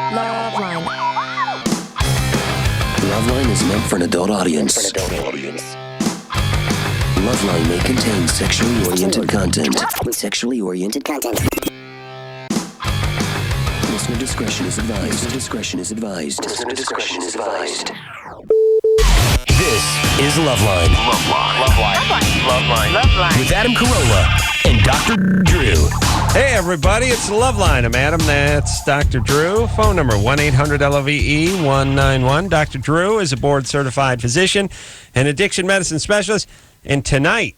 LoveLine. LoveLine is meant for an adult audience. LoveLine may contain sexually oriented content. Listener discretion is advised. This is LoveLine. LoveLine. With Adam Carolla and Dr. Drew. Hey, everybody, it's LoveLine. I'm Adam. That's Dr. Drew. Phone number 1-800-LOVE-191. Dr. Drew is a board-certified physician and addiction medicine specialist. And tonight,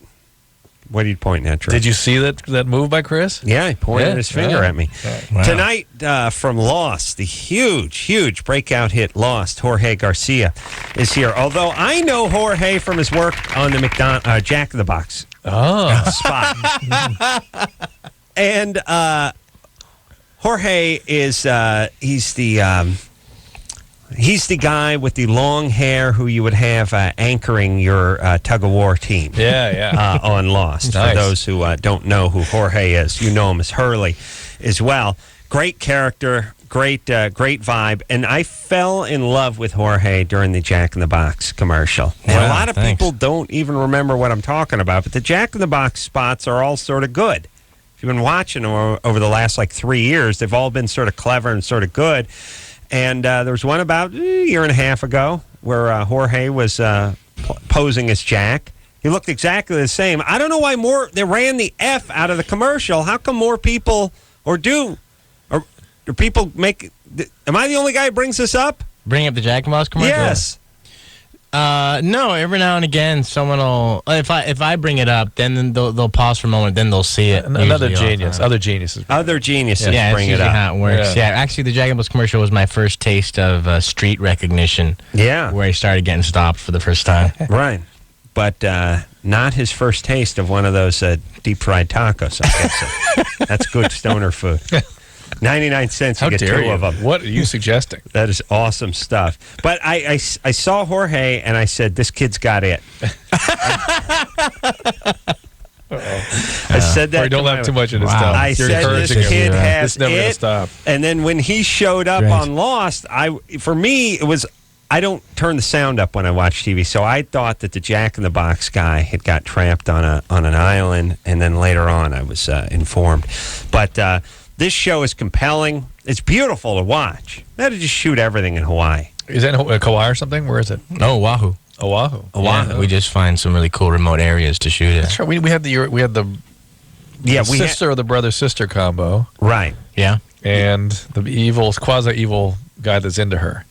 what are you pointing at, Drew? Did you see that move by Chris? Yeah, he pointed his finger at me. Wow. Tonight, from Lost, the huge breakout hit Lost, Jorge Garcia is here. Although I know Jorge from his work on the Jack in the Box spot. And Jorge is he's the guy with the long hair who you would have anchoring your tug-of-war team. On Lost. Nice. For those who don't know who Jorge is, you know him as Hurley as well. Great character, great vibe. And I fell in love with Jorge during the Jack in the Box commercial. And a lot of people don't even remember what I'm talking about, but the Jack in the Box spots are all sort of good. If you've been watching them over the last 3 years, they've all been sort of clever and sort of good. And there was one about a year and a half ago where Jorge was posing as Jack. He looked exactly the same. I don't know why they ran the F out of the commercial. How come more people, do people make, am I the only guy who brings this up? Bring up the Jack in the Box commercial? Yes. No, every now and again, someone will. If I bring it up, then they'll pause for a moment, then they'll see it. Other geniuses. Other geniuses bring it up. How it works. Yeah, actually, the Jack in the Box commercial was my first taste of street recognition. Yeah, where he started getting stopped for the first time. Right, but not his first taste of one of those deep fried tacos. I guess that's good stoner food. 99 cents, you get two of them. What are you suggesting? That is awesome stuff. But I saw Jorge, and I said, this kid's got it. I said that. Don't laugh too much in his stuff. I said, this kid has never it. Gonna stop. And then when he showed up on Lost, for me, it was, I don't turn the sound up when I watch TV, so I thought that the Jack in the Box guy had got trapped on an island, and then later on I was informed. But this show is compelling. It's beautiful to watch. They had to just shoot everything in Hawaii. Is that in Kauai or something? Where is it? No, Oahu. Oahu. Yeah, we just find some really cool remote areas to shoot it. That's right. We had the sister or the brother-sister combo. Right. Yeah. And the quasi-evil guy that's into her.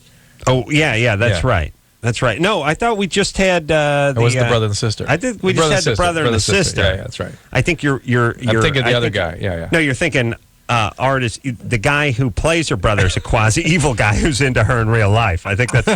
Oh, yeah, that's right. That's right. No, I thought we just had or was it the brother and sister? I think we just had the brother and the sister. Yeah, that's right. I think you're I'm thinking the other guy. Yeah. No, you're thinking artist. The guy who plays her brother is a quasi-evil guy who's into her in real life. I think that's.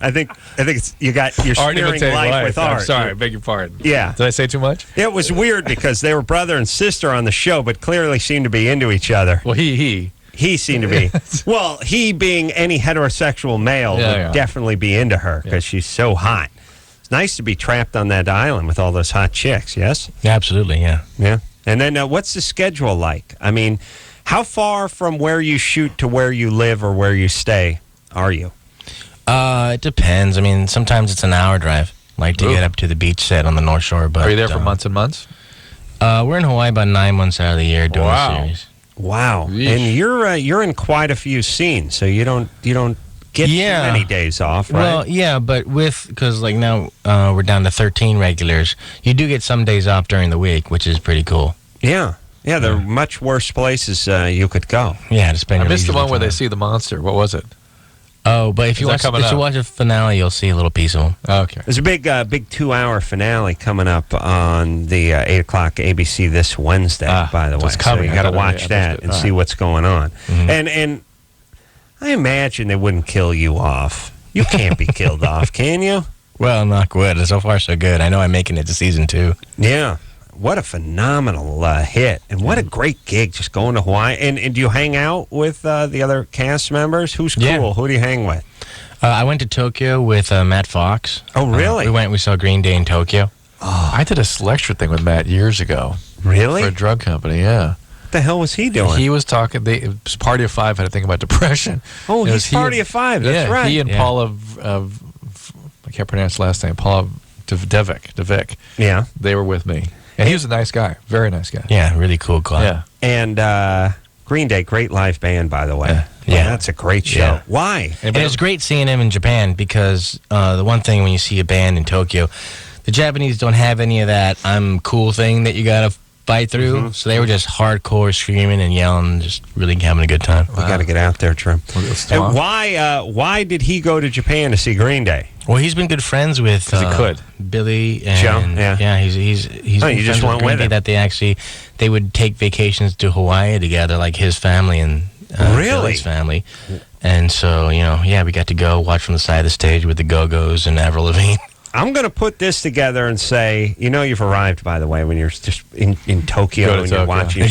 I think it's you're smearing life with art. I'm sorry, I beg your pardon. Yeah. Did I say too much? It was weird because they were brother and sister on the show, but clearly seemed to be into each other. Well, he seemed to be. Well, he being any heterosexual male would definitely be into her because she's so hot. It's nice to be trapped on that island with all those hot chicks. Yes. Yeah, absolutely. Yeah. Yeah. And then what's the schedule like? I mean, how far from where you shoot to where you live or where you stay are you? It depends. I mean, sometimes it's an hour drive, to get up to the beach set on the North Shore. But are you there for months and months? We're in Hawaii about 9 months out of the year doing the series. Wow. Yeesh. And you're in quite a few scenes, so you don't get too many days off, right? Well, yeah, but because now we're down to 13 regulars, you do get some days off during the week, which is pretty cool. Yeah. Yeah, there are much worse places you could go. Yeah, to spend. I missed the one where they see the monster. What was it? Oh, but if you watch the finale, you'll see a little piece of them. Oh, okay. There's a big 2-hour finale coming up on the 8 o'clock ABC this Wednesday, by the way. It's coming. So you got to watch that and see what's going on. Mm-hmm. And I imagine they wouldn't kill you off. You can't be killed off, can you? Well, not good. So far, so good. I know I'm making it to season 2. Yeah. What a phenomenal hit. And what a great gig just going to Hawaii. And do you hang out with the other cast members? Who's cool? Yeah. Who do you hang with? I went to Tokyo with Matt Fox. Oh, really? We saw Green Day in Tokyo. Oh, I did a lecture thing with Matt years ago. Really? For a drug company, yeah. What the hell was he doing? He was talking. It was Party of Five had a thing about depression. Oh, he's Party of Five. That's right. He and Paula, I can't pronounce his last name. Paula Devic. Yeah, they were with me, and he was a nice guy, very nice guy. Yeah, really cool guy. Yeah, and Green Day, great live band, by the way. Yeah, that's a great show. Yeah. Why? And it's great seeing him in Japan because the one thing when you see a band in Tokyo, the Japanese don't have any of that I'm cool thing that you gotta fight through. Mm-hmm. So they were just hardcore screaming and yelling, just really having a good time. We got to get out there, Trim. And why did he go to Japan to see Green Day? Well, he's been good friends with Billy and Joe. Yeah, he's been you just went with Green Day it. that they would take vacations to Hawaii together, like his family and Billy's family. And so we got to go watch from the side of the stage with the Go-Go's and Avril Lavigne. I'm going to put this together and say, you've arrived, by the way, when you're just in Tokyo and you're watching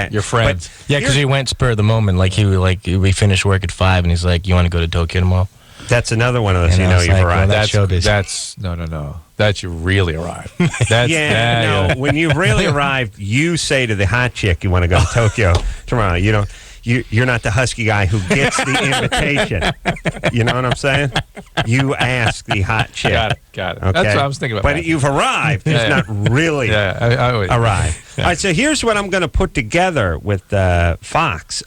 your friends. Because he went spur of the moment. We finished work at 5, and he's like, "You want to go to Tokyo tomorrow?" That's another one of those. You've arrived. Well, that's no. That's you really arrived. That's when you really arrived, you say to the hot chick, "You want to go to Tokyo tomorrow?" You're not the husky guy who gets the invitation. You know what I'm saying? You ask the hot chick. Got it. Okay? That's what I was thinking about. But you've arrived. It's not really arrived. All right, so here's what I'm going to put together with Fox.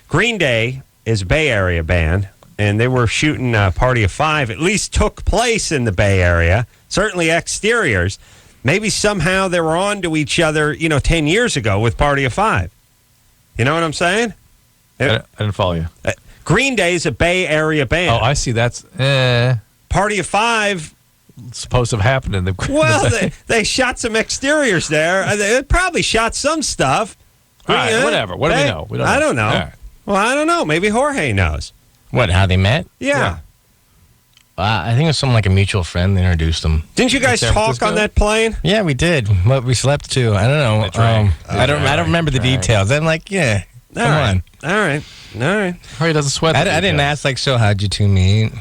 Green Day is a Bay Area band, and they were shooting Party of Five. At least took place in the Bay Area. Certainly exteriors. Maybe somehow they were on to each other, 10 years ago with Party of Five. You know what I'm saying? I didn't follow you. Green Day is a Bay Area band. Oh, I see. That's Party of Five. Supposed to have happened in the. Well, they shot some exteriors there. They probably shot some stuff. All right, whatever. What do we know? I don't know. Right. Well, I don't know. Maybe Jorge knows. What? How they met? Yeah. I think it was something like a mutual friend that introduced them. Didn't you guys talk on that plane? Yeah, we did. But we slept too. I don't know. I don't remember the details. I'm like, yeah. Come on. All right. Jorge doesn't sweat. I didn't ask so how'd you two meet?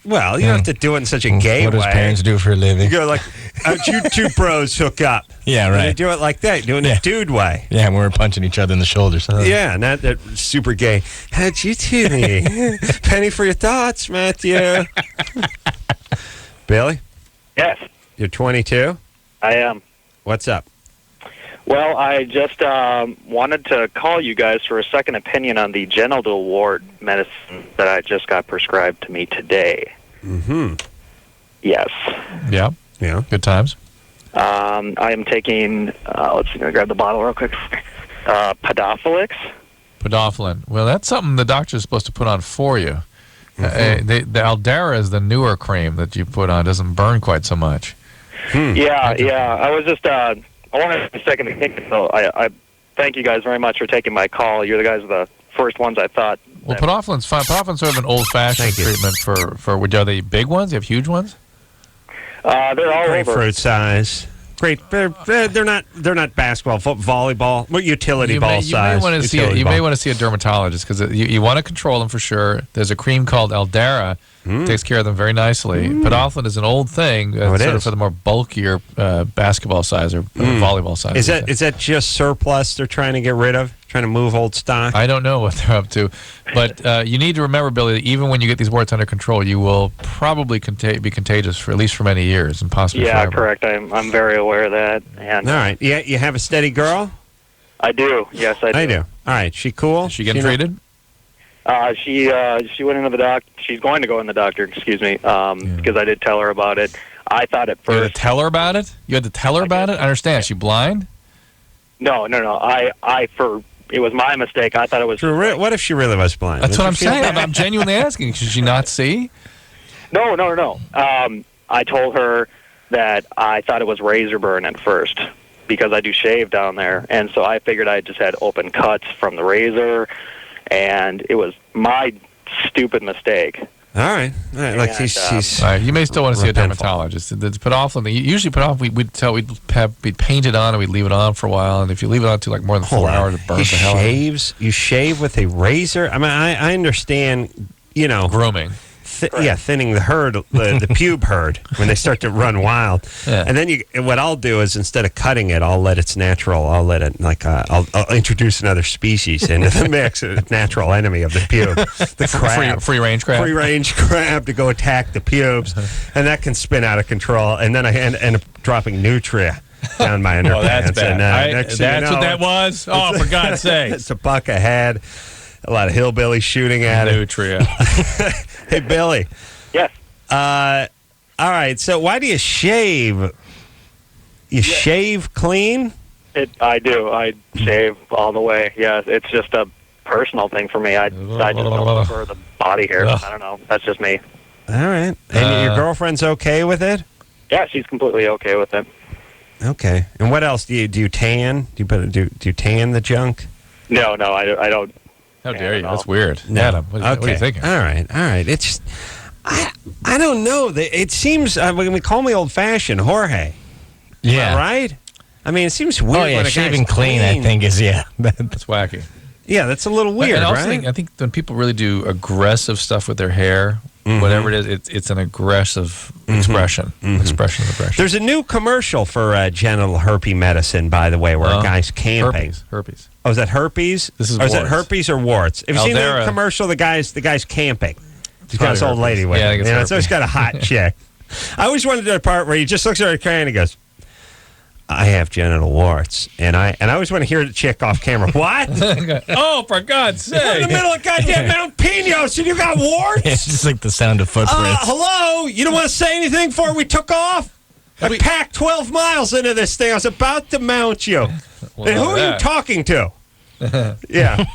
Well, you don't have to do it in such a gay way. What does parents do for a living? You go like, how'd you two bros hook up? Yeah, right. They do it like that, doing it dude way. Yeah, we were punching each other in the shoulders. Yeah, not that super gay. How'd you two meet? Penny for your thoughts, Matthew. Billy? Yes. You're 22? I am. What's up? Well, I just wanted to call you guys for a second opinion on the genital wart medicine that I just got prescribed to me today. Mm-hmm. Yes. Yeah. Good times. I am taking, let's see, I'm going to grab the bottle real quick. Podophyllix. Podophyllin. Well, that's something the doctor's supposed to put on for you. Mm-hmm. The Aldera is the newer cream that you put on. It doesn't burn quite so much. Yeah. I was just... I wanted to second opinion, so I thank you guys very much for taking my call. You're the guys are the first ones I thought. Well, Podophylin's fine. Podophylin's sort of an old-fashioned treatment for are they big ones? You have huge ones? They're all grapefruit size. Great. They're not basketball, volleyball, utility ball size. You may want to see a dermatologist because you want to control them for sure. There's a cream called Aldera. Takes care of them very nicely. Podophyllin is an old thing, sort of for the more bulkier basketball size or volleyball size. Is that just surplus they're trying to get rid of? Trying to move old stock? I don't know what they're up to, but you need to remember, Billy, that even when you get these warts under control, you will probably be contagious for at least for many years and possibly forever. Correct. I'm very aware of that. And all right. Yeah, you have a steady girl? I do. Yes, I do. I do. All right. She cool? Is she getting treated? She went into the doctor. She's going to go in the doctor. Excuse me, because I did tell her about it. I thought at first. You had to tell her about it? You had to tell her about it? I understand. Is she blind? No. It was my mistake. I thought it was. What if she really was blind? That's what I'm saying. I'm genuinely asking. Should she not see? No. I told her that I thought it was razor burn at first because I do shave down there, and so I figured I just had open cuts from the razor, and it was my stupid mistake. All right. Like she's all right. You may still want to see a dermatologist. The Podophyllin, usually we'd paint it on and we'd leave it on for a while. And if you leave it on too more than 4 hours, it burns the hell out of it. You shave with a razor? I mean, I understand, grooming. thinning the herd, the pube herd when they start to run wild. Yeah. And then what I'll do is instead of cutting it, I'll let it's natural. I'll let it I'll introduce another species into the mix. A natural enemy of the pube, the crab, free range crab. free range crab to go attack the pubes, and that can spin out of control. And then I end up dropping nutria down my underpants. Oh, that's bad. And, That's what that was? Oh, for God's sake. It's a buck ahead. A lot of hillbillies shooting at it. Nutria. Hey, Billy. Yes. All right. So why do you shave? You shave clean? I do. I shave all the way. Yeah, it's just a personal thing for me. I just don't prefer the body hair. I don't know. That's just me. All right. And your girlfriend's okay with it? Yeah, she's completely okay with it. Okay. And what else do you tan? Do you tan the junk? No, I don't. How dare you? No. That's weird. No. Adam, what are you thinking? All right. It's just, I don't know. It seems, we call me old-fashioned, Jorge. Yeah. Am I right? I mean, it seems weird. Oh, yeah, when a shaving guy's clean, I think, is, That's wacky. Yeah, that's a little weird, And I also right? I think when people really do aggressive stuff with their hair, whatever it is, it's an aggressive expression. Expression of aggression. There's a new commercial for genital herpes medicine, by the way, where a guy's camping. Herpes. Oh, is that herpes? This is or is it warts. herpes or warts? Have you seen the Aldera. commercial? The guy's camping. He's got Probably this old herpes. lady with Yeah, I him. think it's You know, so he's herpes. got a hot chick. I always wanted the part where he just looks at her and he goes, I have genital warts. And I always want to hear the chick off camera. What? Oh, for God's We're in the sake. middle of goddamn Mount Pinos and you got warts? It's just like the sound of footprints. Hello? You don't want to say anything before we took off? I packed 12 miles into this thing. I was about to mount you. Well, And who are you that. talking to? Yeah.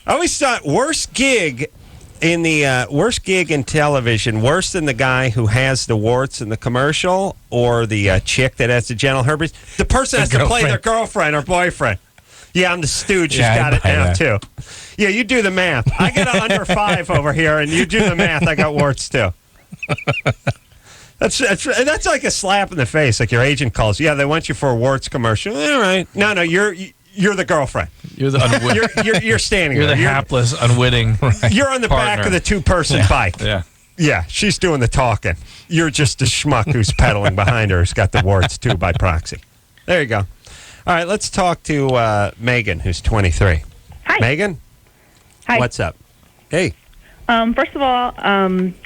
I always thought worst gig in television, worse than the guy who has the warts in the commercial or the chick that has the genital herpes. The person has to play their girlfriend or boyfriend. Yeah, I'm the stooge who's Yeah, got I it buy now, that. too. Yeah, you do the math. I get an under 5 over here, and you do the math. I got warts, too. That's like a slap in the face. Like your agent calls. Yeah, they want you for a warts commercial. All right. No, you're the girlfriend. You're the unwitting. You're standing You're there. the hapless, unwitting. You're on the back partner. of the 2-person bike. Yeah. Yeah, she's doing the talking. You're just a schmuck who's pedaling behind her who's got the warts, too, by proxy. There you go. All right, let's talk to Megan, who's 23. Hi. Megan? Hi. What's up? Hey. First of all,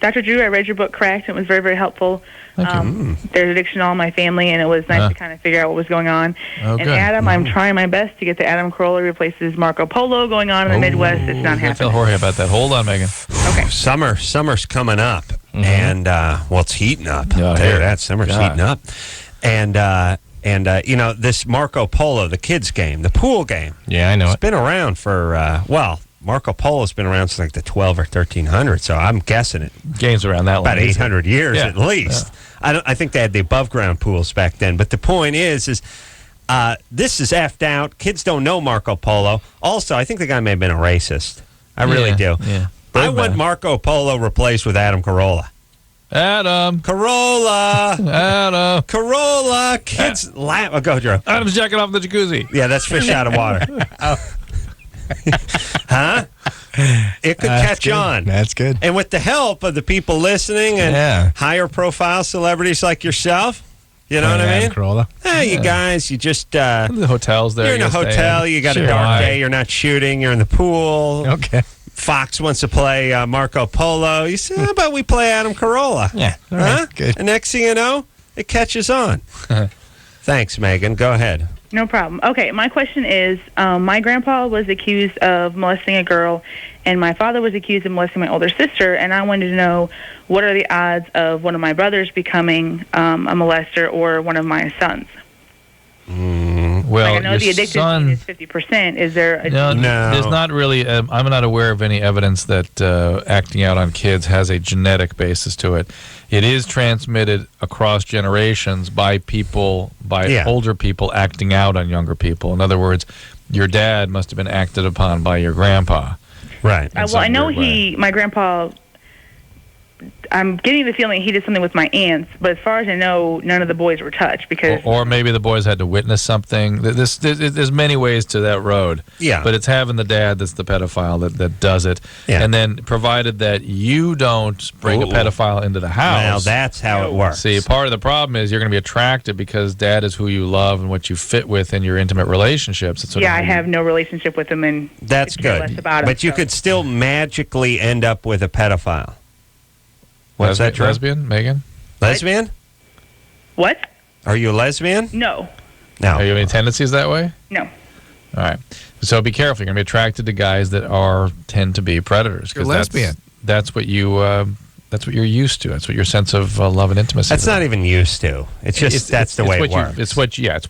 Dr. Drew, I read your book, Cracked, and it was very, very helpful. There's addiction in all my family, and it was nice to kind of figure out what was going on. Oh, and good. Adam, I'm trying my best to get the Adam Carolla replaces Marco Polo going on in the Midwest. It's not Tell happening. Jorge about that. Hold on, Megan. Okay. Summer's coming up, and it's heating up. Yeah, I'll tell you here. that summer's God. heating up, and you know this Marco Polo, the kids game, the pool game. Yeah, I know It's it. been around for Marco Polo's been around since like the 12 or 1300s, so I'm guessing it Games around that long. about 800 years Yeah. at least. I think they had the above ground pools back then, but the point is this is effed out. Kids don't know Marco Polo. Also, I think the guy may have been a racist. I really do. Yeah. I want Marco Polo replaced with Adam Carolla. Adam. Corolla. Kids laugh. Oh, go, Drew. Adam's jacking off in the jacuzzi. Yeah, that's fish out of water. Huh? It could catch good. on. That's good. And with the help of the people listening and higher profile celebrities like yourself, you know what I mean? Corolla. You guys, you just The hotel's there. you're in a gotta stay hotel, in. you got Sure. a dark Why? day, you're not shooting, you're in the pool. Okay. Fox wants to play Marco Polo. You say, how about we play Adam Carolla? Yeah. All Huh? right. Good. And next thing you know, it catches on. Thanks, Megan. Go ahead. No problem. Okay, my question is, my grandpa was accused of molesting a girl, and my father was accused of molesting my older sister, and I wanted to know what are the odds of one of my brothers becoming a molester or one of my sons? Well, I know your the addicted son, is 50%. Is there a... No, No. there's not really. I'm not aware of any evidence that acting out on kids has a genetic basis to it. It is transmitted across generations by people, older people acting out on younger people. In other words, your dad must have been acted upon by your grandpa. Right. well, I know my grandpa I'm getting the feeling he did something with my aunts, but as far as I know, none of the boys were touched because. Or maybe the boys had to witness something. There's many ways to that road. Yeah. But it's having the dad that's the pedophile that does it. Yeah. And then provided that you don't bring a pedophile into the house. Well, that's how it works. See, part of the problem is you're going to be attracted because dad is who you love and what you fit with in your intimate relationships. It's sort of I have no relationship with him, and that's could care good. less about him, But you could still magically end up with a pedophile. What's that, lesbian, Megan? Lesbian? What? Are you a lesbian? No. No. Are you have any tendencies that way? No. All right. So be careful. You're going to be attracted to guys that tend to be predators. You're lesbian. That's what you're used to. That's what your sense of love and intimacy. That's not even used to. It's just that's the way it works. It's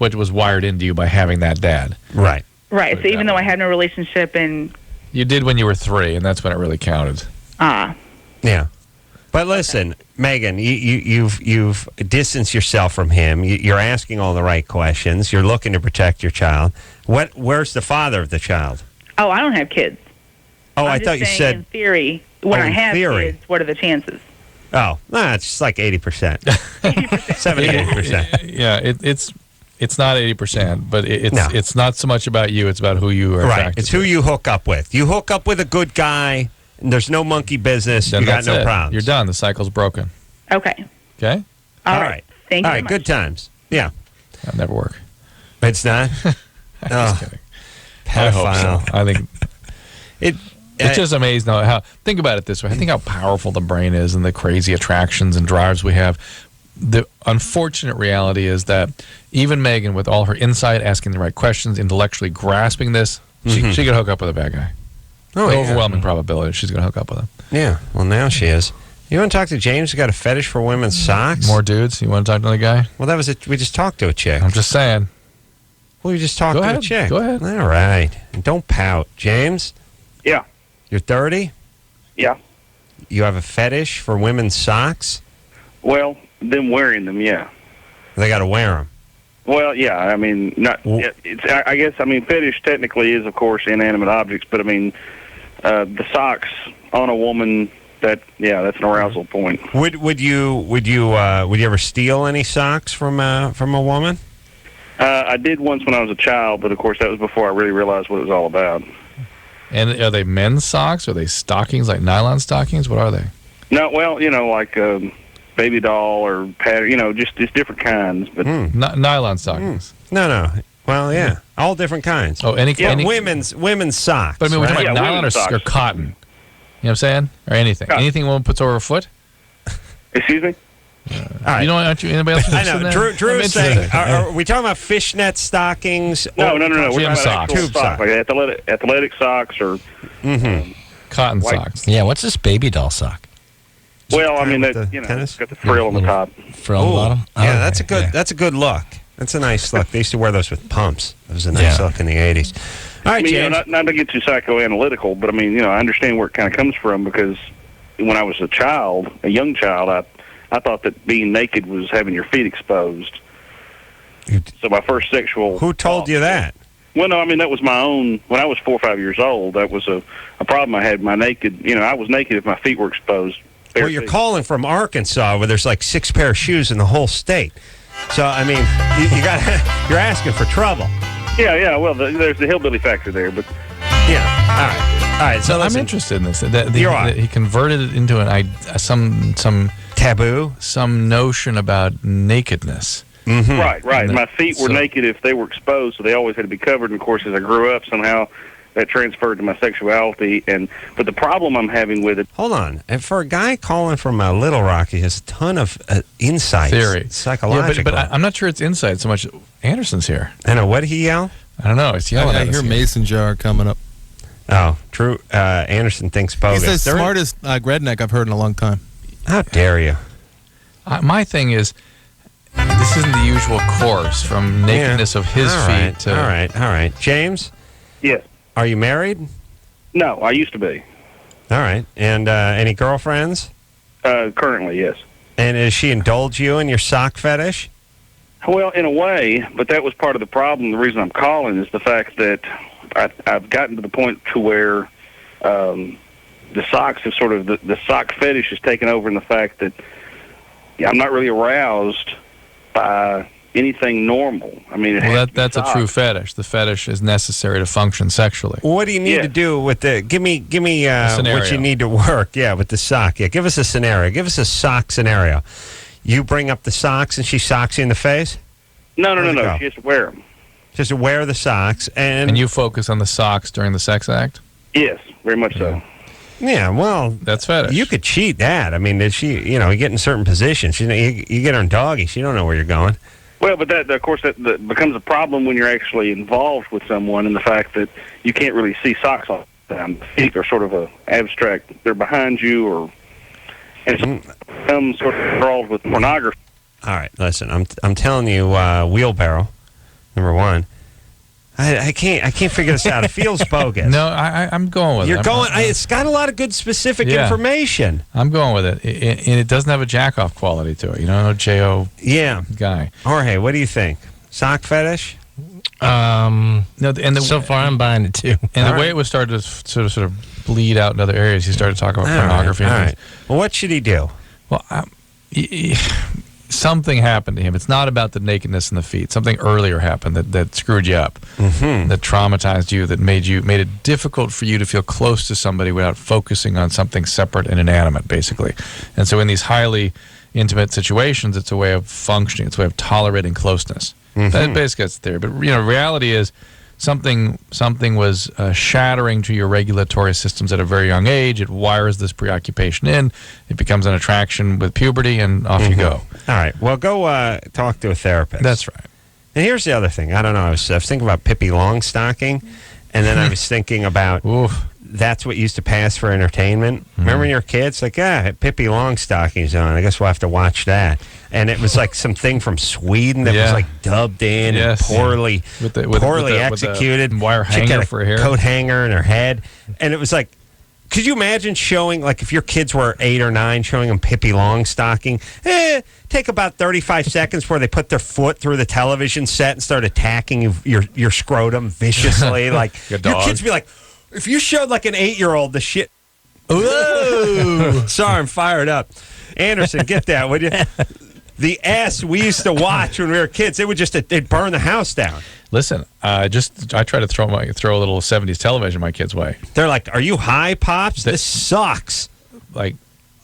what was wired into you by having that dad. Right. Right. So even though I have no relationship and. You did when you were 3, and that's when it really counted. Yeah. But listen, Megan, you've distanced yourself from him. You're asking all the right questions. You're looking to protect your child. Where's the father of the child? Oh, I don't have kids. Oh, I'm I just thought you saying said in theory. When I have kids, what are the chances? Oh, it's just like 80%, 78%. Yeah, it's not 80%, but it's not so much about you. It's about who you are attracted to. It's who you hook up with. You hook up with a good guy. There's no monkey business. Then you got no problems. You're done. The cycle's broken. Okay. Okay? All right. Thank you. All right, good times. Yeah. That'll never work. It's not? I'm just kidding. I hope so. I think it's just amazing how think about it this way. I think how powerful the brain is and the crazy attractions and drives we have. The unfortunate reality is that even Megan, with all her insight, asking the right questions, intellectually grasping this, she could hook up with a bad guy. Overwhelming probability she's going to hook up with him. Yeah, well, now she is. You want to talk to James, who's got a fetish for women's socks? More dudes? You want to talk to another guy? Well, we just talked to a chick. I'm just saying. Well, we just talked to a chick. Go ahead. All right. And don't pout. James? Yeah. You're 30? Yeah. You have a fetish for women's socks? Well, them wearing them, yeah. They got to wear them. Well, yeah. I mean, not. It's. I guess. I mean, fetish technically is, of course, inanimate objects, but I mean, the socks on a woman. That's an arousal point. Would you ever steal any socks from a woman? I did once when I was a child, but of course that was before I really realized what it was all about. And are they men's socks? Are they stockings, like nylon stockings? What are they? No, well, like baby doll or pattern, just different kinds. But nylon stockings. No. Well, yeah, all different kinds. Oh, any women's socks. But I mean, we're talking about nylon or cotton. You know what I'm saying? Or anything. Yeah. Anything a woman puts over her foot? Excuse me? All right. Aren't you anybody else? I know. Drew is saying, are we talking about fishnet stockings? No. We're talking about socks. tube socks, like athletic socks or cotton socks. Yeah, what's this baby doll sock? Well, I mean, tennis? it's got the frill on the top. Frill on the bottom? Yeah, that's a good. Yeah. That's a good look. That's a nice look. They used to wear those with pumps. It was a nice look in the 80s. All right, James. Not to get too psychoanalytical, but I mean, I understand where it kind of comes from because when I was a young child, I thought that being naked was having your feet exposed. So my first sexual... Who told you that? Well, no, I mean, that was my own... When I was 4 or 5 years old, that was a problem I had. My naked... I was naked if my feet were exposed. Well, you're calling from Arkansas where there's like 6 pair of shoes in the whole state. So, I mean, you're asking for trouble. Yeah. Well, there's the hillbilly factor there, but... Yeah. All right. So I'm interested in this. You are. He converted it into some taboo, some notion about nakedness. Mm-hmm. Right. My feet were naked if they were exposed, so they always had to be covered. And of course, as I grew up, somehow that transferred to my sexuality. But the problem I'm having with it... Hold on. And for a guy calling from Little Rock, he has a ton of insights. Theory. Psychological. Yeah, but I'm not sure it's insight so much. Anderson's here. I know. What did he yell? I don't know. It's yelling I at us hear here. Mason jar coming up. Oh, Drew Anderson thinks bogus. He's the smartest redneck I've heard in a long time. How dare you? My thing is, this isn't the usual course from nakedness of his feet to... All right. James? Yes. Are you married? No, I used to be. All right. And any girlfriends? Currently, yes. And does she indulge you in your sock fetish? Well, in a way, but that was part of the problem. The reason I'm calling is the fact that I've gotten to the point to where the socks have sort of the sock fetish has taken over in the fact that I'm not really aroused by anything normal. I mean, that's a true fetish. The fetish is necessary to function sexually. What do you need to do with the? Give me what you need to work. Yeah, with the sock. Yeah, give us a scenario. Give us a sock scenario. You bring up the socks and she socks you in the face? No. She has to wear them. Just to wear the socks and you focus on the socks during the sex act? Yes, very much so. Yeah, well, that's fetish. You could cheat that. I mean, you get in certain positions. You get her in doggy. She don't know where you're going. Well, but that becomes a problem when you're actually involved with someone, and the fact that you can't really see socks all the time. Feet are sort of a abstract. They're behind you, and it becomes sort of involved with pornography. All right, listen. I'm telling you, wheelbarrow. Number one. I can't figure this out. It feels bogus. No, I'm going with it. You're going. It's got a lot of good specific information. I'm going with it, and it doesn't have a jack-off quality to it. No J.O. guy. Jorge, what do you think? Sock fetish? No, so far I'm buying it too. And the way it was started to sort of bleed out in other areas, he started talking about pornography. All right. Well, what should he do? Well, something happened to him. It's not about the nakedness in the feet. Something earlier happened that screwed you up, that traumatized you, that made it difficult for you to feel close to somebody without focusing on something separate and inanimate, basically. And so in these highly intimate situations, it's a way of functioning. It's a way of tolerating closeness. That basically is the theory. But reality is something was shattering to your regulatory systems at a very young age. It wires this preoccupation in. It becomes an attraction with puberty, and off you go. All right. Well, go talk to a therapist. That's right. And here's the other thing. I don't know. I was thinking about Pippi Longstocking, and then I was thinking about that's what used to pass for entertainment. Remember when you were kids? Like, Pippi Longstocking's on. I guess we'll have to watch that. And it was like something from Sweden that was like dubbed in and poorly executed. With the wire hanger for her hair. Coat hanger in her head. And it was like, could you imagine showing, like, if your kids were 8 or 9, showing them Pippi Longstocking? Take about 35 seconds before they put their foot through the television set and start attacking your scrotum viciously. Like, your kids be like, if you showed like an 8-year-old the shit. Ooh. Sorry, I'm fired up. Anderson, get that, would you? The ass we used to watch when we were kids, it'd burn the house down. Listen, I try to throw a little 70s television my kids' way. They're like, "Are you high, Pops? This sucks." Like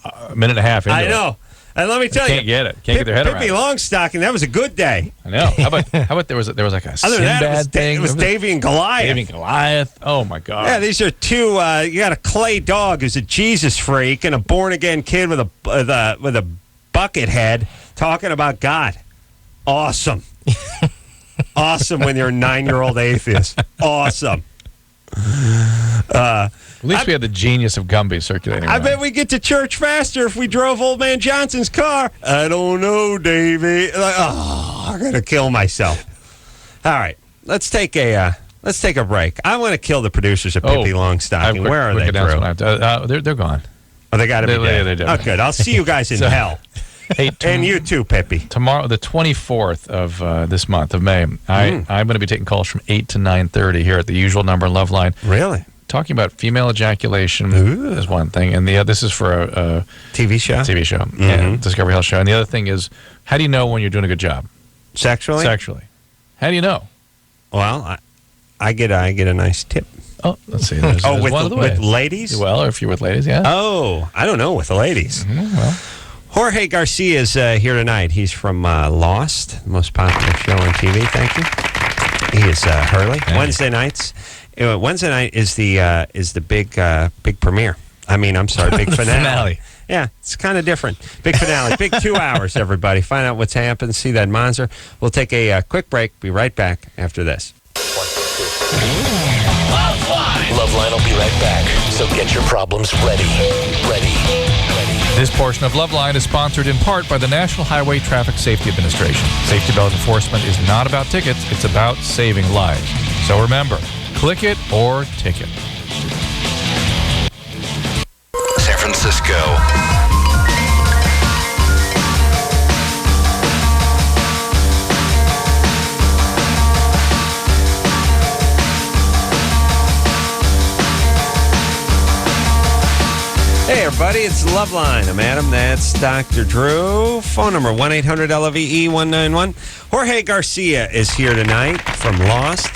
a minute and a half into I know. And let me tell you, can't get it. Can't get their head around it. Pippi Longstocking, that was a good day. I know. How about there was like a Sinbad thing? It was Davy and Goliath. Davy and Goliath. Oh my God. Yeah, these are two. You got a clay dog who's a Jesus freak and a born again kid with a bucket head talking about God. Awesome. Awesome when you're a 9-year-old atheist. Awesome. At least we had the genius of Gumby circulating around. I bet we get to church faster if we drove Old Man Johnson's car. I don't know, Davy. I'm gonna kill myself. All right, let's take a break. I want to kill the producers of Pippi Longstocking. Where are they, Drew? They're gone. Oh, they got to be dead. They're dead. Oh, good. I'll see you guys in hell. Hey, and you too, Pippi. Tomorrow, the 24th of this month of May, I'm going to be taking calls from 8 to 9:30 here at the usual number in LoveLine. Really? Talking about female ejaculation is one thing, and this is for a TV show. And Discovery Health show. And the other thing is, how do you know when you're doing a good job? Sexually. How do you know? Well, I get a nice tip. Oh, let's see. There's with ladies? Well, or if you're with ladies, yeah. Oh, I don't know with the ladies. Well. Jorge Garcia is here tonight. He's from Lost, the most popular show on TV. Thank you. He is Hurley. Wednesday nights. Wednesday night is the big premiere. I mean, I'm sorry, big finale. Yeah, it's kind of different. Big finale. Big 2 hours, everybody. Find out what's happened. See that monster. We'll take a quick break. Be right back after this. LoveLine will be right back. So get your problems ready. This portion of LoveLine is sponsored in part by the National Highway Traffic Safety Administration. Safety belt enforcement is not about tickets, it's about saving lives. So remember, click it or ticket. San Francisco. Hey, everybody, it's LoveLine. I'm Adam. That's Dr. Drew. Phone number 1-800-LOVE-191. Jorge Garcia is here tonight from Lost.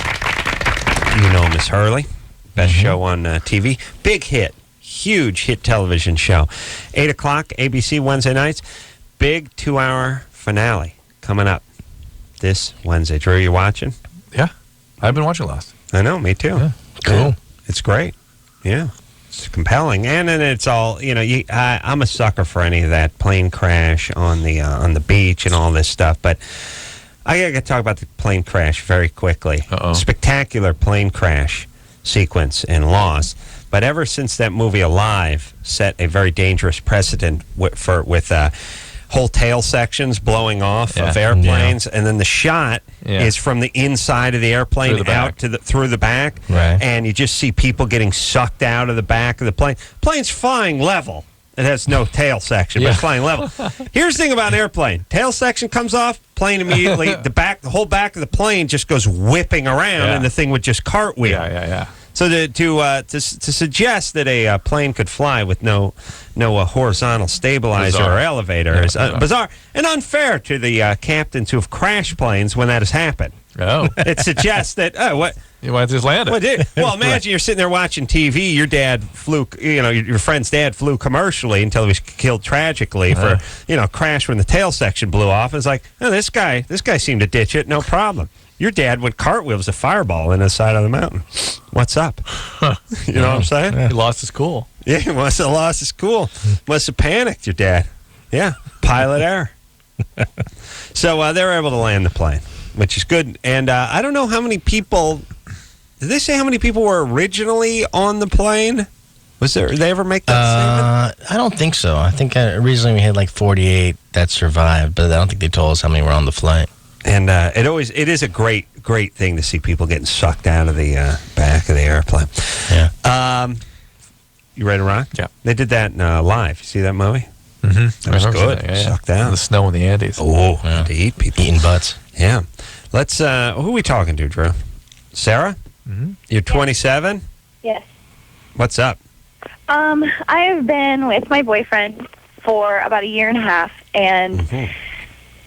You know Miss Hurley. Best show on TV. Big hit. Huge hit television show. 8 o'clock, ABC Wednesday nights. Big 2-hour finale coming up this Wednesday. Drew, you watching? Yeah. I've been watching Lost. I know, me too. Yeah. Cool. Yeah, it's great. Yeah. It's compelling, and then it's all I'm a sucker for any of that plane crash on the beach and all this stuff. But I gotta talk about the plane crash very quickly. Spectacular plane crash sequence in Lost. But ever since that movie Alive set a very dangerous precedent with whole tail sections blowing off of airplanes, and then the shot is from the inside of the airplane through the back, right. And you just see people getting sucked out of the back of the plane. Plane's flying level. It has no tail section, but it's flying level. Here's the thing about an airplane: tail section comes off, plane immediately the whole back of the plane just goes whipping around, and the thing would just cartwheel. Yeah. So to suggest that a plane could fly with no horizontal stabilizer or elevator is bizarre and unfair to the captains who have crashed planes when that has happened. Oh. It suggests that what. You might just land it. Well, imagine you're sitting there watching TV. Your dad flew, your friend's dad flew commercially until he was killed tragically for, crash when the tail section blew off. It's like, oh, this guy seemed to ditch it, no problem. Your dad went cartwheels a fireball in the side of the mountain. What's up? You know what I'm saying? He lost his cool. Yeah, he must have lost his cool. Must have panicked, your dad. Yeah, pilot error. So they were able to land the plane, which is good. And I don't know how many people. Did they say how many people were originally on the plane? Did they ever make that statement? I don't think so. I think originally we had like 48 that survived, but I don't think they told us how many were on the flight. And it is a great thing to see people getting sucked out of the back of the airplane. Yeah. You ready to rock? Yeah. They did that live. You see that movie? Mm-hmm. That was good. Yeah. Sucked out. The snow in the Andes. Oh, to eat people. Eating butts. Yeah. Let's. Who are we talking to, Drew? Sarah? Mm-hmm. You're 27? Yes. What's up? I've been with my boyfriend for about a year and a half, and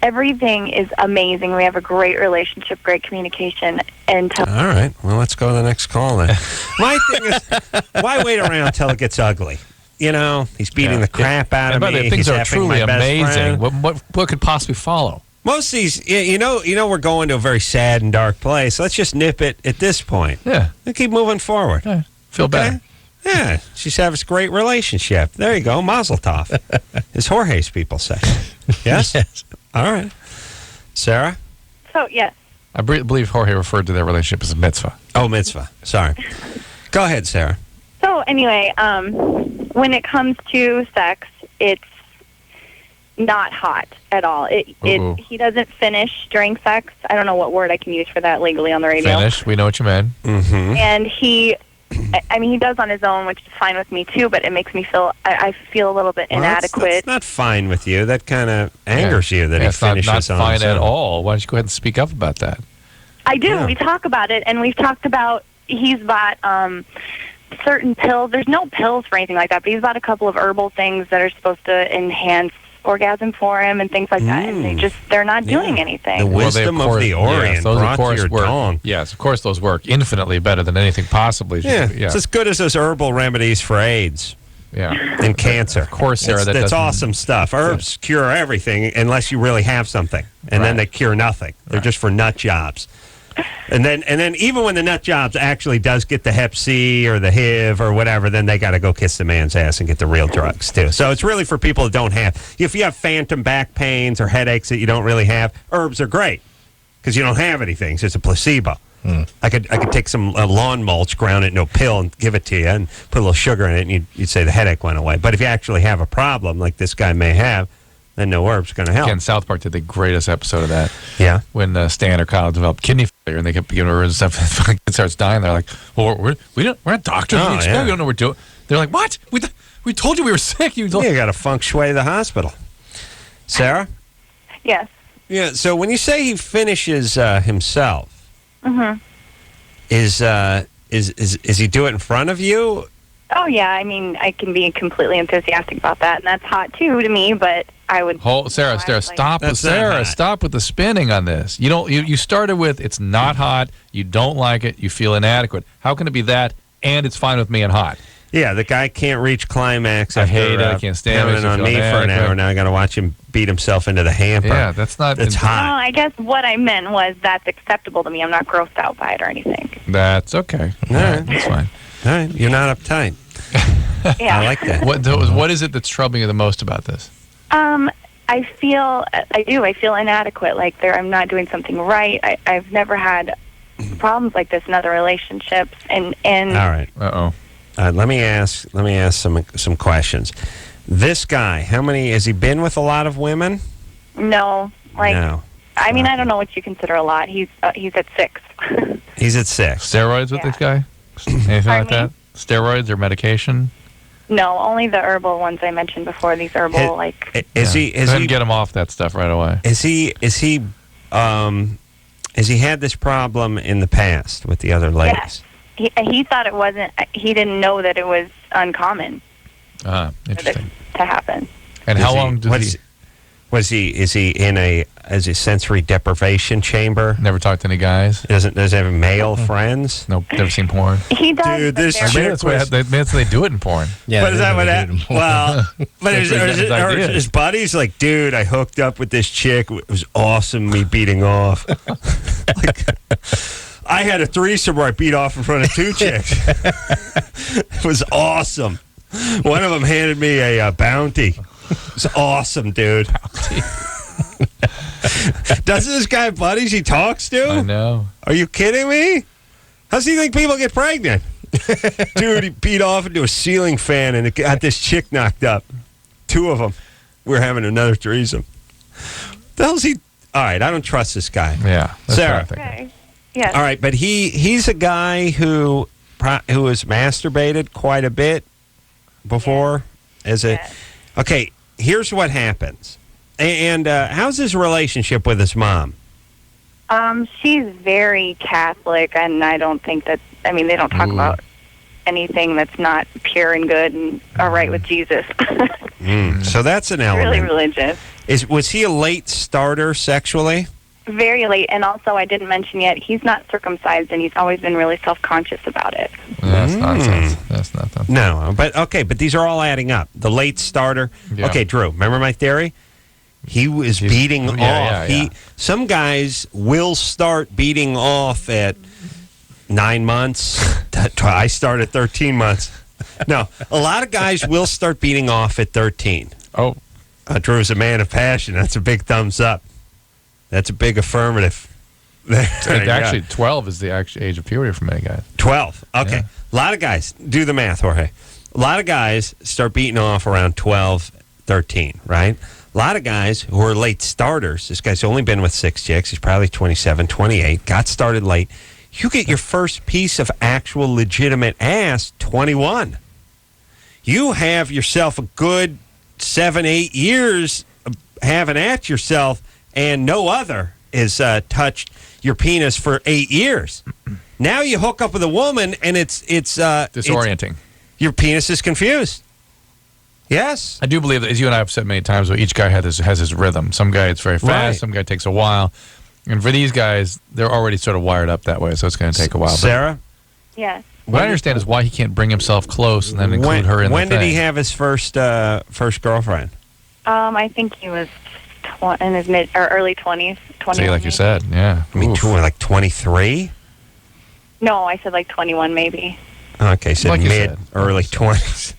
everything is amazing. We have a great relationship, great communication. And all right. Well, let's go to the next call then. My thing is, why wait around until it gets ugly? He's beating the crap out of me. Things He's are truly amazing. Friend. What could possibly follow? Most of these, we're going to a very sad and dark place. Let's just nip it at this point. Yeah. And keep moving forward. Yeah. Feel better. Yeah. She's having a great relationship. There you go. Mazel tov. As Jorge's people say. Yes? Yes. All right. Sarah? so, yes. I believe Jorge referred to their relationship as a mitzvah. Oh, mitzvah. Sorry. Go ahead, Sarah. So, anyway, when it comes to sex, it's not hot at all. He doesn't finish during sex. I don't know what word I can use for that legally on the radio. Finish. We know what you meant. Mm-hmm. And he does on his own, which is fine with me too, but it makes me feel, I feel a little bit inadequate. That's not fine with you. That kind of angers you that he finishes not on fine his at own. all. Why don't you go ahead and speak up about that? I do. Yeah. We talk about it, and we've talked about, he's bought certain pills. There's no pills for anything like that, but he's bought a couple of herbal things that are supposed to enhance orgasm for him and things like that, and they're not doing anything. The wisdom of the Orient brought to your tongue. Yes, of course those work infinitely better than anything possibly. Yeah, it's as good as those herbal remedies for AIDS. Yeah. And cancer. Of course, Sarah. That's awesome stuff. Herbs cure everything unless you really have something. And then they cure nothing. They're just for nut jobs. And then even when the nut jobs actually does get the Hep C or the HIV or whatever, then they got to go kiss the man's ass and get the real drugs too. So it's really for people that don't have. If you have phantom back pains or headaches that you don't really have, herbs are great because you don't have anything. So it's a placebo. I could take some lawn mulch, ground it into a pill, and give it to you, and put a little sugar in it, and you'd say the headache went away. But if you actually have a problem like this guy may have, then no herb's going to help. Again, South Park did the greatest episode of that. Yeah. When Stan or Kyle developed kidney failure, and they kept giving her stuff, and the fucking kid starts dying. They're like, "Well, we're not doctors. Oh, We don't know what we're doing." They're like, "What? We told you we were sick." You got to feng shui the hospital. Sarah? Yes. Yeah. So when you say he finishes himself, is he do it in front of you? Oh, yeah. I mean, I can be completely enthusiastic about that, and that's hot, too, to me, but I would... Sarah, stop with Sarah. Stop with the spinning on this. You started with, it's not hot, you don't like it, you feel inadequate. How can it be that, and it's fine with me and hot? Yeah, the guy can't reach climax. I hate it. I can't stand it. On me for an hour. Now I got to watch him beat himself into the hamper. Yeah, that's not... It's hot. No, I guess what I meant was that's acceptable to me. I'm not grossed out by it or anything. That's okay. All right. That's fine. All right, you're not uptight. Yeah. I like that. What is it that's troubling you the most about this? I feel inadequate. Like I'm not doing something right. I've never had problems like this in other relationships. And all right. Uh-oh. Let me ask some questions. This guy, how many has he been with? A lot of women? No. No. I mean, I don't know what you consider a lot. He's at 6. He's at 6. Steroids with this guy? Anything like that? Steroids or medication? No, only the herbal ones I mentioned before. These herbal Is he get him off that stuff right away? Has he had this problem in the past with the other ladies? Yeah. He thought it wasn't. He didn't know that it was uncommon. Interesting. To happen. And how long does he? Is he in a sensory deprivation chamber? Never talked to any guys. Doesn't have male friends? Nope. Never seen porn. He does. Dude, this they do it in porn. Yeah, but is that what that? Well, but his buddies like, dude, I hooked up with this chick. It was awesome. Me beating off. I had a threesome where I beat off in front of 2 chicks. It was awesome. One of them handed me a bounty. It was awesome, dude. Doesn't this guy have buddies he talks to? I know. Are you kidding me? How does he think people get pregnant? Dude, he beat off into a ceiling fan and it got this chick knocked up. 2 of them. We're having another threesome. The hell's he? All right, I don't trust this guy. Yeah. Sarah. Okay. Yeah. All right, but he's a guy who has masturbated quite a bit before. Okay, here's what happens. And how's his relationship with his mom? She's very Catholic, and I don't think that. I mean, they don't talk about anything that's not pure and good and all right with Jesus. So that's an element. Really religious. Was he a late starter sexually? Very late, and also I didn't mention yet, he's not circumcised, and he's always been really self-conscious about it. That's nonsense. That's nothing. No, but these are all adding up. The late starter. Yeah. Okay, Drew, remember my theory? He was beating off. Yeah. Some guys will start beating off at 9 months. I started 13 months. No, a lot of guys will start beating off at 13. Oh. Drew's a man of passion. That's a big thumbs up. That's a big affirmative. Actually, 12 is the actual age of puberty for many guys. 12. Okay. Yeah. A lot of guys, do the math, Jorge. A lot of guys start beating off around 12, 13, right? A lot of guys who are late starters. This guy's only been with 6 chicks. He's probably 27, 28. Got started late. You get your first piece of actual legitimate ass 21. You have yourself a good 7, 8 years of having at yourself, and no other has touched your penis for 8 years. Now you hook up with a woman, and it's disorienting. Your penis is confused. Yes, I do believe that, as you and I have said many times, where each guy has his rhythm. Some guy it's very fast. Right. Some guy takes a while. And for these guys, they're already sort of wired up that way, so it's going to take a while. Sarah? Yes. What I understand is why he can't bring himself close and then include her in the thing. When did he have his first girlfriend? I think he was in his mid or early 20s. See, like you said, yeah. I mean, like 23? No, I said like 21 maybe. Okay, so like early 20s.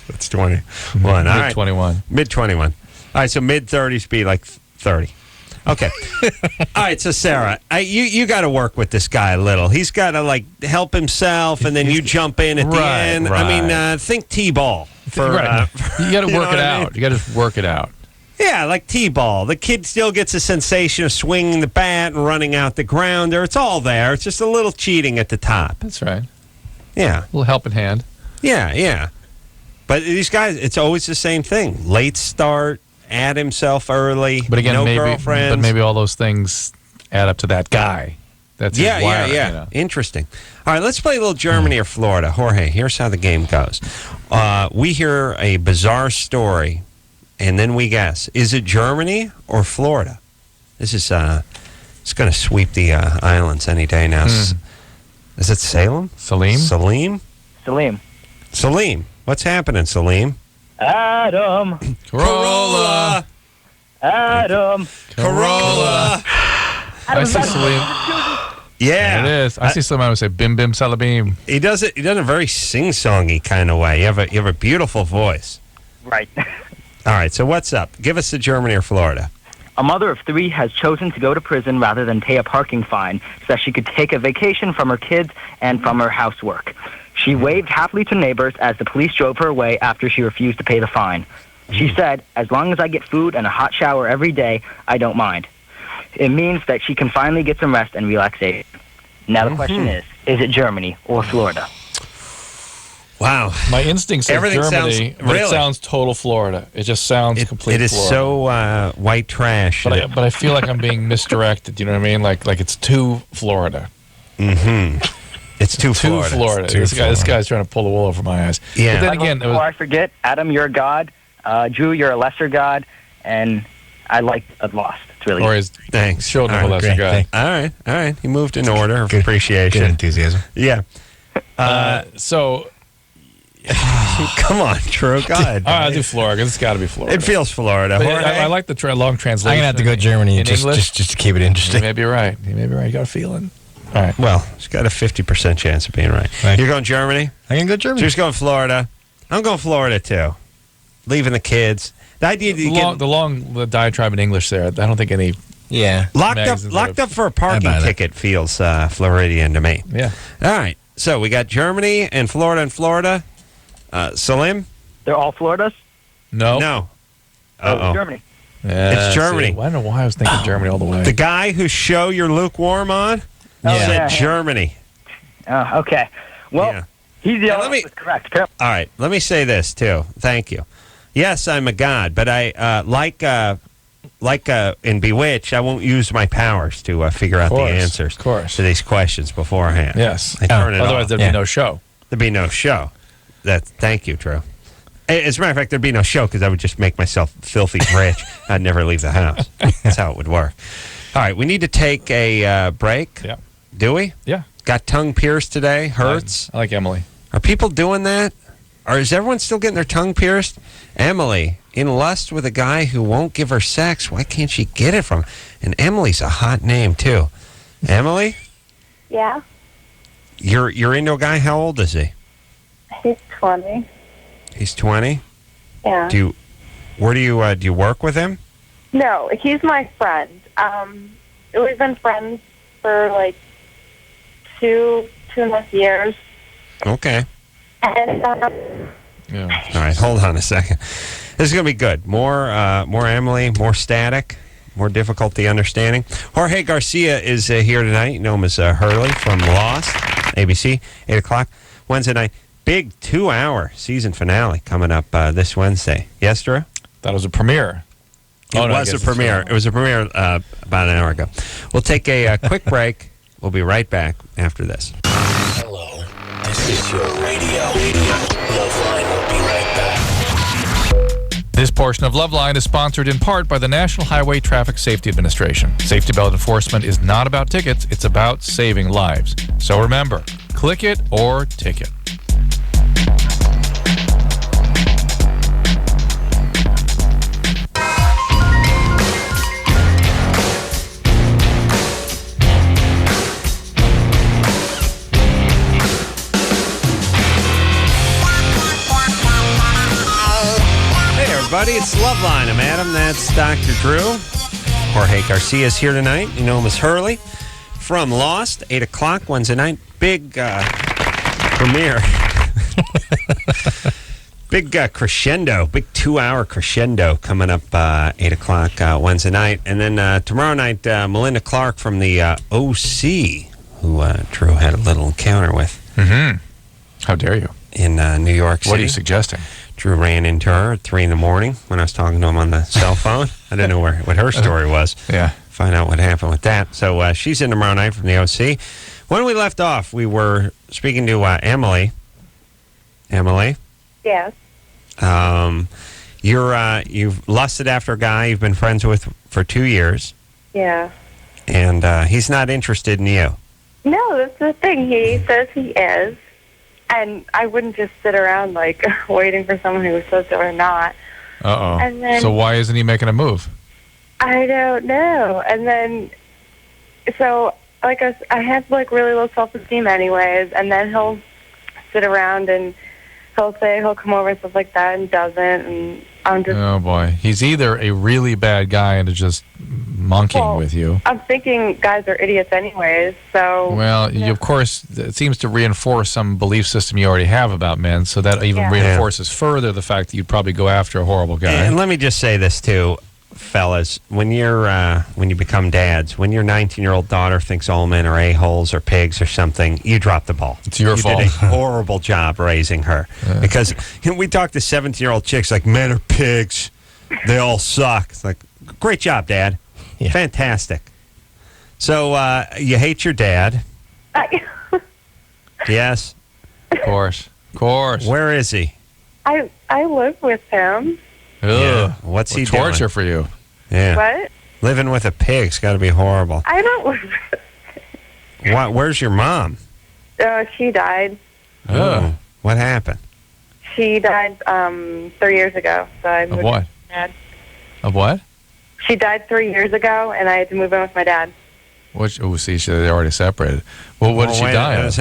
That's 21. All right. Mid-21. Mid-21. All right, so mid-30s be like 30. Okay. All right, so Sarah, you got to work with this guy a little. He's got to like help himself, and then you jump in at the end. Right. I mean, think T-ball. You got to work it out. You got to work it out. Yeah, like T-ball. The kid still gets a sensation of swinging the bat and running out the grounder. It's all there. It's just a little cheating at the top. That's right. Yeah. A little helping hand. Yeah. But these guys, it's always the same thing. Late start, add himself early, but again, no girlfriends. But maybe all those things add up to that guy. That's his wire, yeah. you know. Interesting. All right, let's play a little Germany or Florida. Jorge, here's how the game goes. We hear a bizarre story, and then we guess. Is it Germany or Florida? This is it's going to sweep the islands any day now. Is it Salem? Salim? Salim. What's happening, Salim? Adam. Corolla. Adam. Corolla. I see Salim. Yeah. There it is. I see someone would say bim bim salabim. He does it in a very sing-songy kind of way. You have a beautiful voice. Right. All right, so what's up? Give us the Germany or Florida. A mother of 3 has chosen to go to prison rather than pay a parking fine so that she could take a vacation from her kids and from her housework. She waved happily to neighbors as the police drove her away after she refused to pay the fine. She said, "As long as I get food and a hot shower every day, I don't mind." It means that she can finally get some rest and relaxation. Now the question is it Germany or Florida? Wow. My instinct says Everything Germany, but it sounds total Florida. It just sounds complete It is Florida. so white trash. But I feel like I'm being misdirected. You know what I mean? Like it's too Florida. It's too Florida. Florida. This guy's trying to pull the wool over my eyes. Yeah. But then again, Before I forget, Adam, you're a god. Drew, you're a lesser god. And I like Lost. It's really or his thanks. children of a lesser god. All right. He moved in order of appreciation. Good enthusiasm. Yeah. So, Come on, Drew. Go ahead. all right, I'll do Florida because it's got to be Florida. It feels Florida. But Jorge? I like the long translation. I'm going to have to go Germany in just English. to keep it You interesting. may be right. You got a feeling. All right. Well, he's got a 50% chance of being right. Right. You're going Germany? I'm going to go Germany. Drew's going Florida. I'm going Florida, too. Leaving the kids. The idea that you get The long diatribe in English there, I don't think any... Yeah. locked up for a parking ticket feels Floridian to me. Yeah. All right. So we got Germany and Florida. Salim? They're all Floridas? No. Uh-oh. Germany. Yeah, It's Germany. See, I don't know why I was thinking Germany all the way. The guy whose show you're lukewarm on said Germany. Okay. Well, Yeah. he's the Now, only let me- one that's correct. All right. Let me say this, too. Thank you. Yes, I'm a god, but I like in Bewitched, I won't use my powers to figure out the answers to these questions beforehand. Yes. I turn it Otherwise, off. there'd be no show. There'd be no show. Thank you, Drew. As a matter of fact, there'd be no show because I would just make myself filthy rich. I'd never leave the house. That's how it would work. All right, we need to take a break. Yeah. Do we? Yeah. Got tongue pierced today. Hurts. I like Emily. Are people doing that? Or is everyone still getting their tongue pierced? Emily, in lust with a guy who won't give her sex. Why can't she get it from? And Emily's a hot name, too. Emily? Yeah, You're into a guy? How old is he? he's 20. He's 20? Yeah. Do you work with him? No, he's my friend. We've been friends for like 2.5 years. Okay. And All right, hold on a second. This is going to be good. More Emily, more static, more difficulty understanding. Jorge Garcia is here tonight. You know him as Hurley from Lost, ABC, 8 o'clock, Wednesday night. Big 2-hour season finale coming up this Wednesday. Yes, Drew? That was a premiere. It was a premiere. It was a premiere about an hour ago. We'll take a quick break. We'll be right back after this. Hello, this is your radio. LoveLine will be right back. This portion of LoveLine is sponsored in part by the National Highway Traffic Safety Administration. Safety belt enforcement is not about tickets, it's about saving lives. So remember, click it or ticket. Everybody, it's Loveline. I'm Adam. That's Dr. Drew. Jorge Garcia is here tonight. You know him as Hurley from Lost, 8 o'clock Wednesday night. Big premiere. Big crescendo. Big 2-hour crescendo coming up 8 o'clock Wednesday night. And then tomorrow night, Melinda Clark from the OC, who Drew had a little encounter with. Mm-hmm. How dare you? In New York City. What are you suggesting? Drew ran into her at 3 in the morning when I was talking to him on the cell phone. I didn't know what her story was. Yeah. find out what happened with that. So she's in tomorrow night from the OC. When we left off, we were speaking to Emily. Emily? Yes. You've lusted after a guy you've been friends with for 2 years. Yeah. And he's not interested in you. No, that's the thing. He says he is. And I wouldn't just sit around, like, waiting for someone who was supposed to or not. Uh-oh. And then, so why isn't he making a move? I don't know. And then, so, like, I have, like, really low self-esteem anyways. And then he'll sit around and he'll say he'll come over and stuff like that and doesn't. And I'm just... Oh, boy. He's either a really bad guy into just monkeying with you. I'm thinking guys are idiots anyways, so... Well, of course, it seems to reinforce some belief system you already have about men, so that even reinforces further the fact that you'd probably go after a horrible guy. And let me just say this, too, fellas. When you become dads, when your 19-year-old daughter thinks all men are a-holes or pigs or something, you drop the ball. It's your fault. You did a horrible job raising her. Because we talk to 17-year-old chicks like, men are pigs. They all suck. It's like, great job, Dad. Yeah. Fantastic. So you hate your dad? Yes. Of course. Where is he? I live with him. Yeah. What's he doing? Torture for you. Yeah. What? Living with a pig's got to be horrible. I don't live with Where's your mom? She died. Oh. What happened? She died 3 years ago. So I moved Of what? with my dad. Of what? She died 3 years ago, and I had to move in with my dad. See, they're already separated. Well, what did she die of?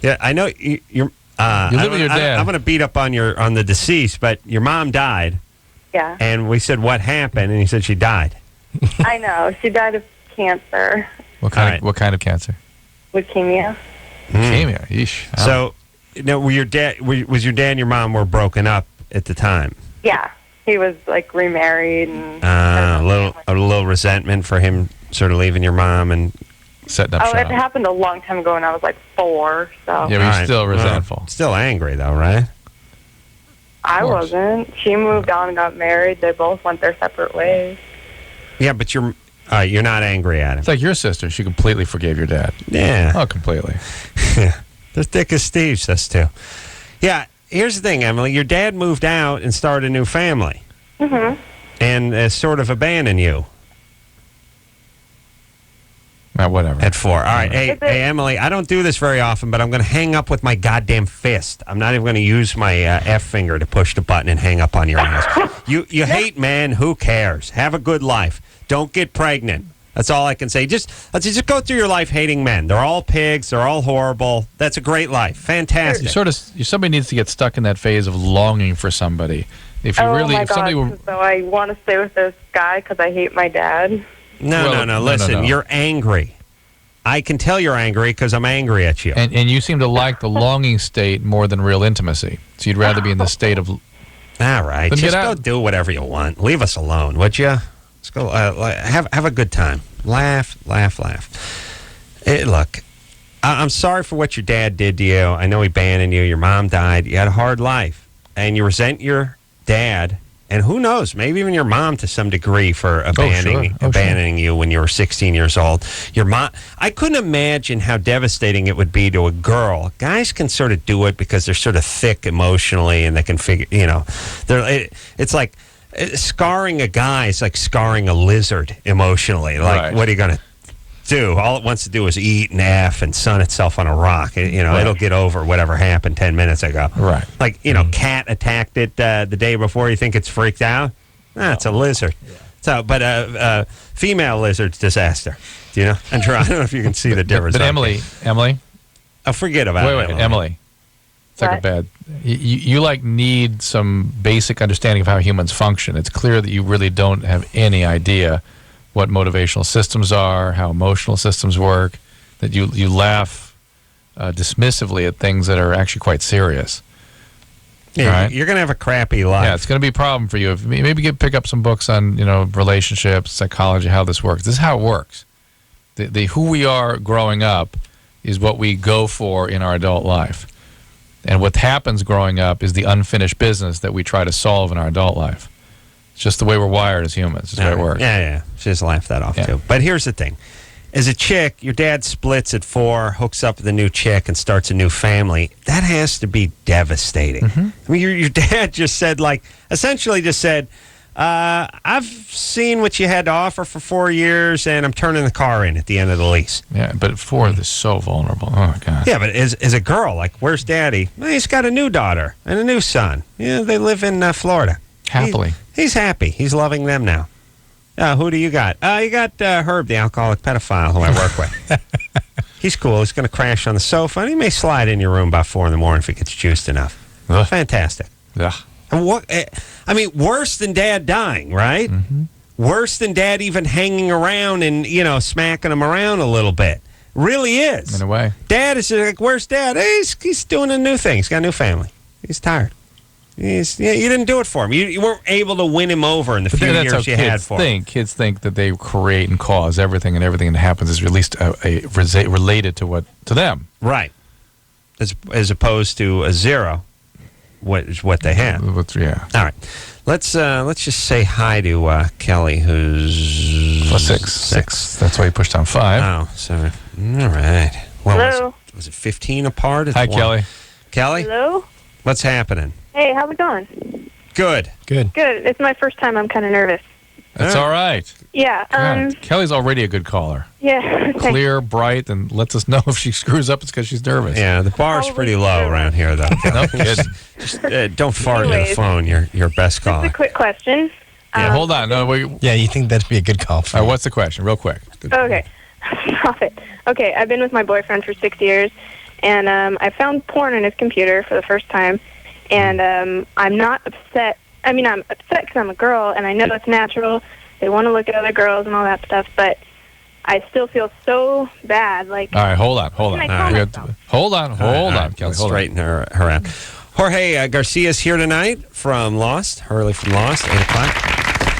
Yeah, I know you're... You live with your dad. I'm going to beat up on the deceased, but your mom died. Yeah. And we said, what happened? And he said she died. I know. She died of cancer. What kind of cancer? Leukemia. Leukemia. Yeesh. So, was your dad and your mom were broken up at the time? Yeah. He was, like, remarried. And a little resentment for him sort of leaving your mom and setting up shop. It happened a long time ago when I was, like, 4. So. Yeah, but you're still resentful. Still angry, though, right? I wasn't. She moved on and got married. They both went their separate ways. Yeah, but you're not angry at him. It's like your sister. She completely forgave your dad. Yeah. Oh, completely. The thick as Steve says, too. Yeah. Here's the thing, Emily. Your dad moved out and started a new family. Mm-hmm. And sort of abandoned you. Whatever. At 4. All right. Hey, Emily, I don't do this very often, but I'm going to hang up with my goddamn fist. I'm not even going to use my F finger to push the button and hang up on your ass. You hate men. Who cares? Have a good life. Don't get pregnant. That's all I can say. Just go through your life hating men. They're all pigs. They're all horrible. That's a great life. Fantastic. Somebody needs to get stuck in that phase of longing for somebody. If you so I want to stay with this guy because I hate my dad. No. Listen, you're angry. I can tell you're angry because I'm angry at you. And you seem to like the longing state more than real intimacy. So you'd rather be in the state of... All right. Just go do whatever you want. Leave us alone, would you? Let's go have a good time. Laugh. Look, I'm sorry for what your dad did to you. I know he abandoned you. Your mom died. You had a hard life. And you resent your dad. And who knows, maybe even your mom to some degree for abandoning you when you were 16 years old. Your mom, I couldn't imagine how devastating it would be to a girl. Guys can sort of do it because they're sort of thick emotionally and they can figure, it's like scarring a guy is like scarring a lizard emotionally. Like, What are you going to do? All it wants to do is eat and F and sun itself on a rock. It'll get over whatever happened 10 minutes ago. Right. Like, cat attacked it the day before. You think it's freaked out? It's a lizard. Yeah. So, but female lizard's disaster. Do you know? Andrew, I don't know if you can see the difference. But Emily. Oh, forget about it. Wait, Emily. It's like a bad... You need some basic understanding of how humans function. It's clear that you really don't have any idea what motivational systems are, how emotional systems work, that you laugh dismissively at things that are actually quite serious. Yeah, right? You're going to have a crappy life. Yeah, it's going to be a problem for you. Maybe pick up some books on relationships, psychology, how this works. This is how it works. The who we are growing up is what we go for in our adult life. And what happens growing up is the unfinished business that we try to solve in our adult life. It's just the way we're wired as humans. It's the way it works. Yeah. She just laughed that off, too. But here's the thing. As a chick, your dad splits at 4, hooks up with a new chick, and starts a new family. That has to be devastating. I mean, your dad just said, essentially just said, I've seen what you had to offer for 4 years, and I'm turning the car in at the end of the lease. Yeah, but at 4, they're so vulnerable. Oh, my God. Yeah, but as a girl, where's Daddy? Well, he's got a new daughter and a new son. Yeah, they live in Florida. Happily. He's happy. He's loving them now. Who do you got? You got Herb, the alcoholic pedophile who I work with. He's cool. He's going to crash on the sofa, and he may slide in your room about 4 in the morning if he gets juiced enough. Fantastic. Yeah. And worse than Dad dying, right? Worse than Dad even hanging around and, smacking him around a little bit. Really is. In a way. Dad is like, where's Dad? Hey, he's doing a new thing. He's got a new family. He's tired. You didn't do it for him. You weren't able to win him over in the few years you had for him. Kids think that they create and cause everything, and everything that happens is at least related to them. Right. As opposed to a 0, what they have. Yeah. All right. Let's just say hi to Kelly, who's plus 6. That's why you pushed on 5. Oh, sorry. All right. Well, Hello. Was it 15 apart? Hi, Kelly. Kelly? Hello? What's happening? Hey, how's it going? Good. Good. It's my first time. I'm kind of nervous. That's all right. Yeah. Kelly's already a good caller. Yeah. Clear, bright, and lets us know if she screws up, it's because she's nervous. Yeah, the bar's pretty low around here, though. No kidding. Just don't fart into the phone. Your best caller. Just a quick question. Yeah, hold on. No, you think that'd be a good call for what's the question? Real quick. Okay. Stop it. Okay, I've been with my boyfriend for 6 years, and I found porn on his computer for the first time, and I'm not upset. I mean, I'm upset because I'm a girl, and I know it's natural. They want to look at other girls and all that stuff, but I still feel so bad. All right, hold on. Hold on, Kelly. Straighten her out. Jorge Garcia's here tonight from Lost, Hurley from Lost, 8 o'clock.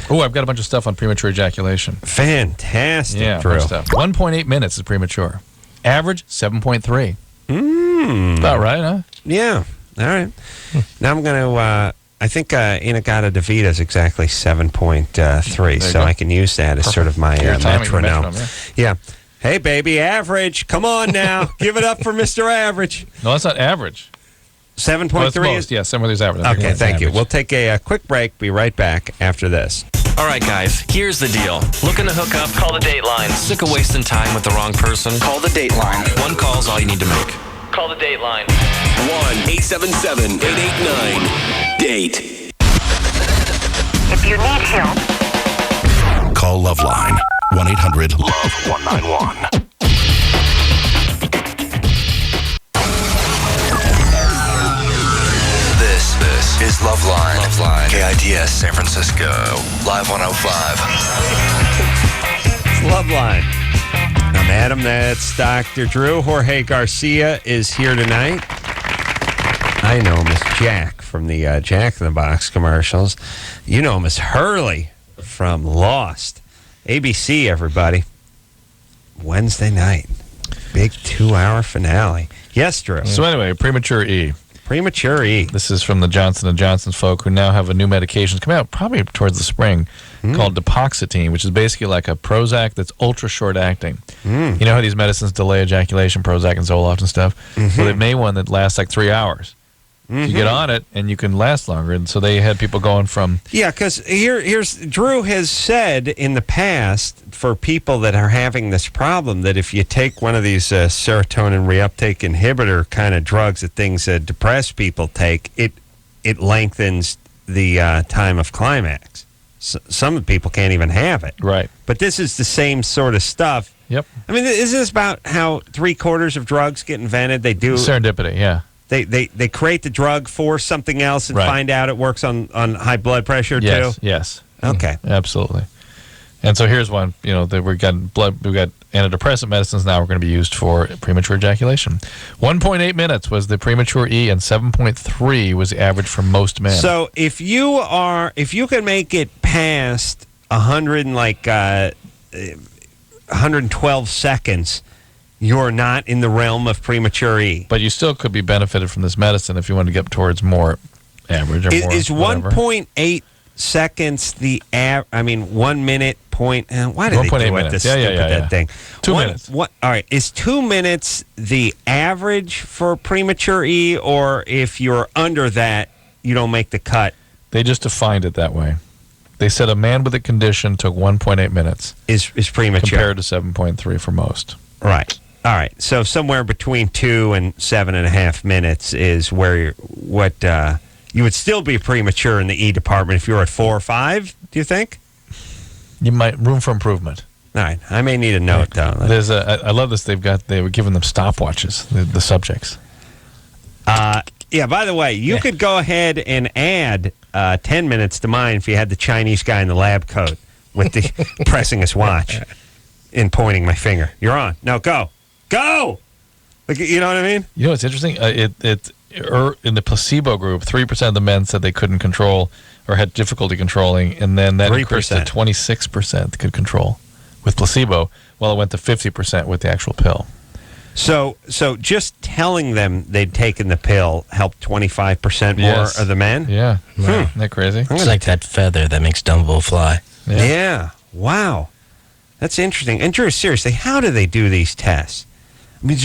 Oh, I've got a bunch of stuff on premature ejaculation. Fantastic, Drew. 1.8 minutes is premature. Average, 7.3. About right, huh? Yeah. All right. Now I'm going to... I think Inagata DeVita is exactly 7.3, so I can use that as sort of my metronome. Yeah. Hey, baby, average. Come on now. Give it up for Mr. Average. No, that's not average. 7.3 is? Yeah, 7.3 is average. Okay, thank you. We'll take a quick break. Be right back after this. All right, guys, here's the deal. Looking to hook up? Call the Dateline. Sick of wasting time with the wrong person? Call the Dateline. One call's all you need to make. Call the Dateline. 1-877-889-DATE. If you need help, call LoveLine. 1-800-LOVE-191. This is LoveLine. LoveLine. KITS San Francisco. Live 105. It's LoveLine. I'm Adam. That's Dr. Drew. Jorge Garcia is here tonight. I know him as Jack from the Jack in the Box commercials. You know him as Hurley from Lost. ABC, everybody. Wednesday night. Big 2-hour finale. Yes, Drew. So anyway, premature E. Premature E. This is from the Johnson & Johnson's folk who now have a new medication coming out probably towards the spring called Dupoxetine, which is basically like a Prozac that's ultra short acting. You know how these medicines delay ejaculation, Prozac and Zoloft and stuff? Well, they made one that lasts like 3 hours. You get on it, and you can last longer. And so they had people going from... Yeah, because here's Drew has said in the past for people that are having this problem that if you take one of these serotonin reuptake inhibitor kind of drugs that things depressed people take, it lengthens the time of climax. Some people can't even have it. Right. But this is the same sort of stuff. Yep. I mean, is this about how 3/4 of drugs get invented? They do... Serendipity, yeah. They create the drug for something else and find out it works on high blood pressure too? Yes. Okay. Absolutely. And so here's one, that we've got antidepressant medicines now we're going to be used for premature ejaculation. 1.8 minutes was the premature E and 7.3 was the average for most men. So if you can make it past 112 seconds, you're not in the realm of premature E. But you still could be benefited from this medicine if you want to get towards more average or more. Is 1.8 seconds the 1 minute point? Why do they do 1.8 it minutes. this Yeah, stupid that thing? 2 minutes. All right, is 2 minutes the average for premature E, or if you're under that, you don't make the cut? They just defined it that way. They said a man with a condition took 1.8 minutes. Is premature. Compared to 7.3 for most. Right. All right. So somewhere between 2 and 7.5 minutes is where you would still be premature in the E department if you were at 4 or 5, do you think? You might, room for improvement. All right. I may need a note, though. I love this. They were giving them stopwatches, the subjects. Yeah, by the way, you could go ahead and add 10 minutes to mine if you had the Chinese guy in the lab coat with the pressing his watch and pointing my finger. You're on. No, go. Go! Like, you know what I mean? You know what's interesting? In the placebo group, 3% of the men said they couldn't control or had difficulty controlling, and then that increased to 26% could control with placebo, while it went to 50% with the actual pill. So just telling them they'd taken the pill helped 25% more of the men? Yeah. Isn't that crazy? It's like that feather that makes Dumbo fly. Yeah. Wow. That's interesting. And Drew, seriously, how do they do these tests? I mean,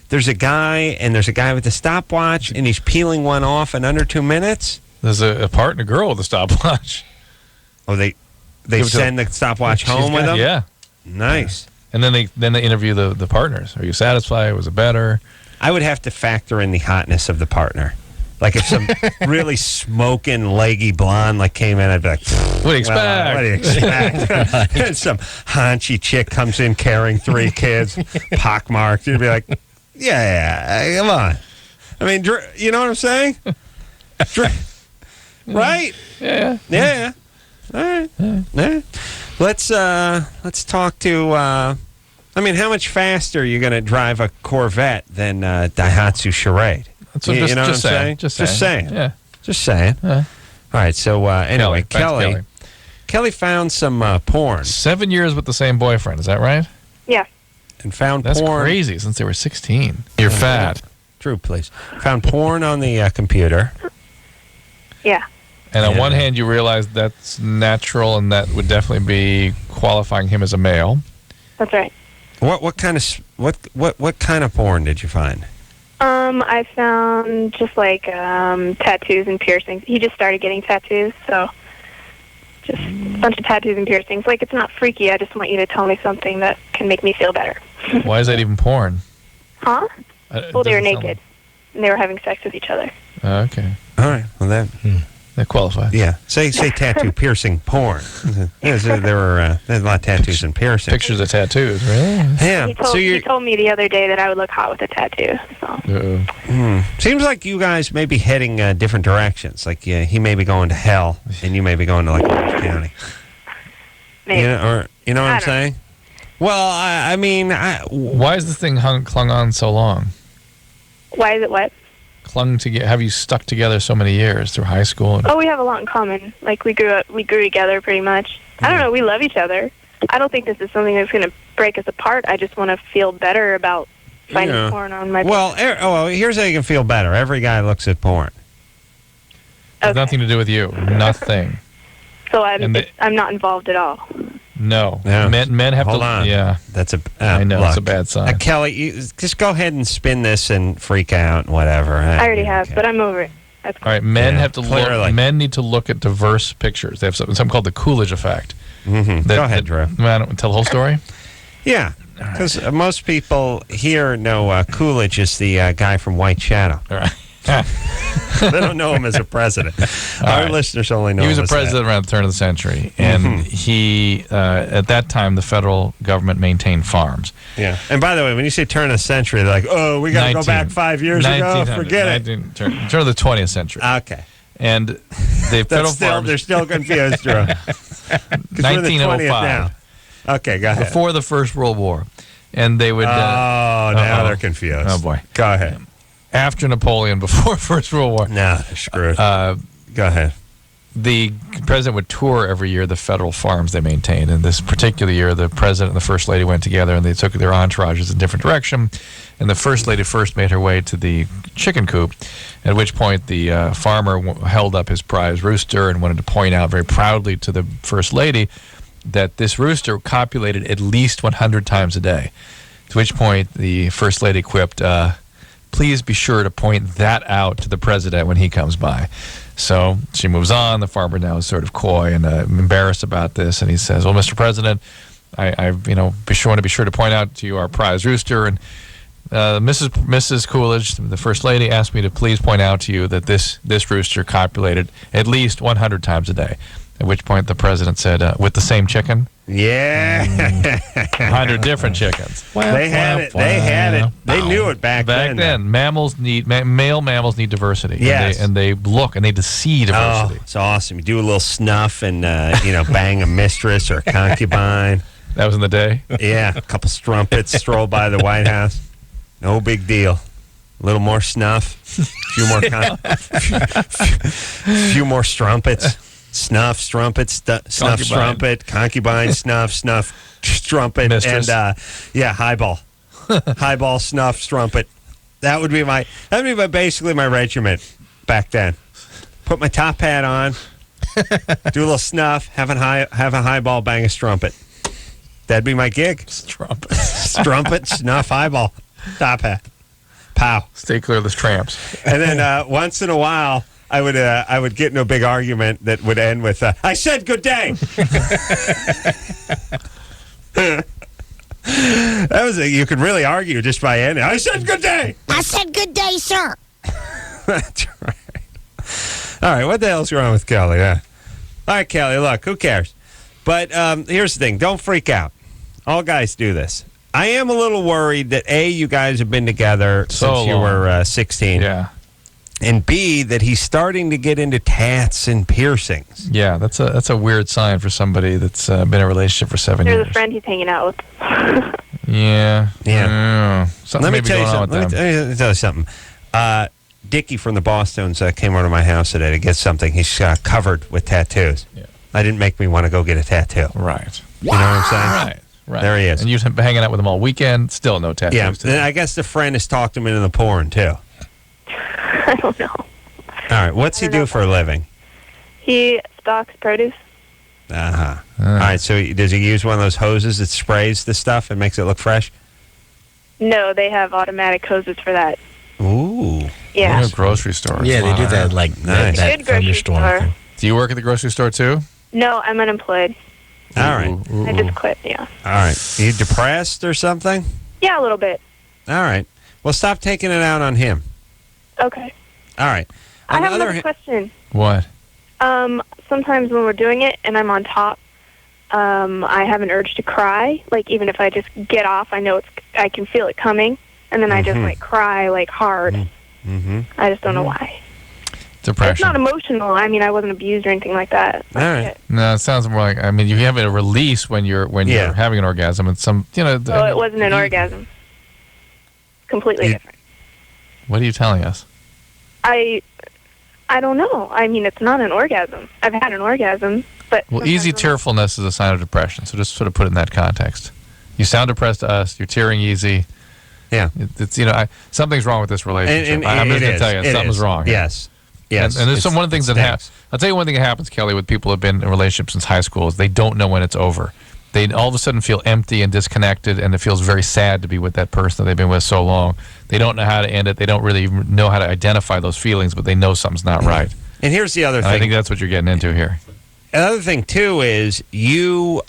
there's a guy with a stopwatch, and he's peeling one off in under 2 minutes? There's a partner girl with a stopwatch. Oh, they send the stopwatch home with them? Yeah. Nice. And then they interview the partners. Are you satisfied? Was it better? I would have to factor in the hotness of the partner. Like if some really smoking, leggy blonde came in, I'd be like, what do you expect? What do you expect? And some haunchy chick comes in carrying 3 kids, pockmarked. You'd be like, yeah, come on. I mean, you know what I'm saying? Right? Yeah. Yeah. All right. Yeah. Let's talk to. How much faster are you going to drive a Corvette than Daihatsu Charade? That's what, you know what I'm saying? Just saying. Yeah. Just saying. All right. So anyway, Kelly found some porn. 7 years with the same boyfriend. Is that right? Yeah. And found That's porn. That's crazy. Since they were 16. You're fat. Drew, please. Found porn on the computer. Yeah. And on one hand, you realize that's natural, and that would definitely be qualifying him as a male. That's right. What kind of porn did you find? I found just tattoos and piercings. He just started getting tattoos, so just a bunch of tattoos and piercings. It's not freaky. I just want you to tell me something that can make me feel better. Why is that even porn? Huh? Well, they were naked, and they were having sex with each other. Okay. All right. Well, that qualifies. Yeah. Say tattoo, piercing, there were there's a lot of tattoos and piercings. Pictures of tattoos, really? Yeah. He told me the other day that I would look hot with a tattoo. So. Seems like you guys may be heading different directions. Like he may be going to hell, and you may be going to Orange County. Maybe. You know what I'm saying? Well, why is this thing clung on so long? Why is it what? Clung together. Have you stuck together so many years through high school? We have a lot in common. We grew together pretty much. I don't know. We love each other. I don't think this is something that's going to break us apart. I just want to feel better about finding porn on my. Well, here's how you can feel better. Every guy looks at porn. It has nothing to do with you. Nothing. So I'm not involved at all. No. Men have Hold to. on. Yeah. That's I know. It's a bad sign. Kelly, you just go ahead and spin this and freak out and whatever. I already have, but I'm over it. That's cool. All right. Men have to look. Men need to look at diverse pictures. They have something called the Coolidge effect. Mm-hmm. Go ahead, Drew. Tell the whole story. Yeah. Because most people here know Coolidge is the guy from White Shadow. All right. They don't know him as a president. Our listeners only know him as He was a president around the turn of the century, and he, at that time, the federal government maintained farms. Yeah. And by the way, when you say turn of the century, they're like, oh, we got to go back 5 years ago? Forget it. Turn of the 20th century. Okay. And the federal farms... They're still confused, Drew. 1905. Okay, go ahead. Before the First World War. And they would... now they're confused. Oh, boy. Go ahead. After Napoleon, before First World War. No, they're screwed. Go ahead. The president would tour every year the federal farms they maintained. And this particular year, the president and the first lady went together, and they took their entourages in a different direction. And the first lady first made her way to the chicken coop, at which point the farmer held up his prize rooster and wanted to point out very proudly to the first lady that this rooster copulated at least 100 times a day. To which point the first lady quipped, please be sure to point that out to the president when he comes by. So she moves on. The farmer now is sort of coy and embarrassed about this, and he says, well, Mr. President, I want to be sure to point out to you our prize rooster, and Mrs. Coolidge, the first lady, asked me to please point out to you that this rooster copulated at least 100 times a day. At which point the president said, with the same chicken? Yeah. 100 different chickens. They had it. They had it. They knew it back then. Male mammals need diversity. Yes. And they look and they see diversity. Oh, it's awesome. You do a little snuff and, bang a mistress or a concubine. That was in the day? Yeah. A couple strumpets stroll by the White House. No big deal. A little more snuff. A few more strumpets. Snuff, strumpet, snuff, strumpet, concubine, snuff, strumpet, mistress. And highball, highball, snuff, strumpet. That would be basically my regiment back then. Put my top hat on, do a little snuff, have a highball, bang a strumpet. That'd be my gig. Strumpet, snuff, highball, top hat, pow. Stay clear of the tramps. And then once in a while, I would get in a big argument that would end with, I said good day. You could really argue just by ending. I said good day. I said good day, sir. That's right. All right, what the hell's wrong with Kelly? All right, Kelly, look, who cares? But here's the thing. Don't freak out. All guys do this. I am a little worried that, A, you guys have been together since you were 16. Yeah. And B, that he's starting to get into tats and piercings. Yeah, that's a weird sign for somebody that's been in a relationship for 7 years. There's a friend he's hanging out with. Yeah. Let me tell you something. Dickie from the Boston's came over to my house today to get something. He's covered with tattoos. Yeah. That didn't make me want to go get a tattoo. Right. You know what I'm saying? Right. There he is. And you've been hanging out with him all weekend, still no tattoos. Yeah, today. and I guess the friend has talked him into the porn, too. I don't know. All right, what's he do for a living? He stocks produce. Uh-huh. All right, so does he use one of those hoses that sprays the stuff and makes it look fresh? No, they have automatic hoses for that. Ooh. Yeah. What a grocery store. Yeah, they do that nice. that Good grocery store. Do you work at the grocery store too? No, I'm unemployed. All right. I just quit, yeah. All right. Are you depressed or something? Yeah, a little bit. All right. Well, stop taking it out on him. Okay. All right. I have another question. What? Sometimes when we're doing it and I'm on top, I have an urge to cry. Like, even if I just get off, I can feel it coming. And then I just, cry, hard. Mm-hmm. I just don't know why. Depression. It's not emotional. I mean, I wasn't abused or anything like that. All right. No, it sounds more like, you have a release when you're having an orgasm. And it wasn't an orgasm. Completely different. What are you telling us? I don't know. I mean, it's not an orgasm. I've had an orgasm, but... Well, easy tearfulness is a sign of depression, so just sort of put it in that context. You sound depressed to us. You're tearing easy. Yeah. It's something's wrong with this relationship. And I'm just going to tell you, something's wrong. Yes. Yes. And there's one of the things that happens. I'll tell you one thing that happens, Kelly, with people who have been in relationships since high school is they don't know when it's over. They all of a sudden feel empty and disconnected, and it feels very sad to be with that person that they've been with so long. They don't know how to end it. They don't really know how to identify those feelings, but they know something's not right. And here's the other thing. I think that's what you're getting into here. Another thing, too, is you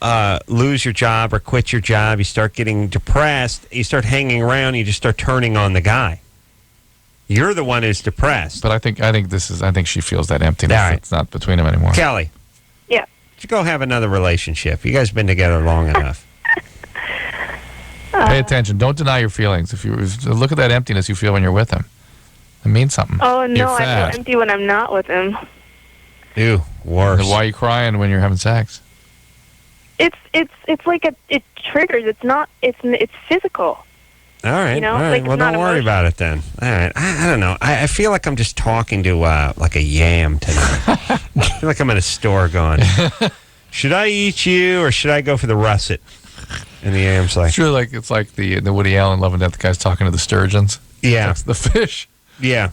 lose your job or quit your job. You start getting depressed. You start hanging around. You just start turning on the guy. You're the one who's depressed. But I think she feels that emptiness. Right. It's not between them anymore. Kelly. Yeah. Why don't you go have another relationship? You guys have been together long enough. Pay attention. Don't deny your feelings. If you look at that emptiness you feel when you're with him, it means something. Oh, no, You're I fat. feel empty when I'm not with him. Ew, worse. Then why are you crying when you're having sex? It's like it triggers. It's not. It's physical. All right. You know, all right. like, it's Well, not don't worry emotional. about it then. All right. I don't know. I feel like I'm just talking to like a yam tonight. I feel like I'm in a store going, should I eat you or should I go for the russet? And the yam's like, It's really it's like the Woody Allen Love and Death, the guy's talking to the sturgeons. yeah, That's the fish. yeah,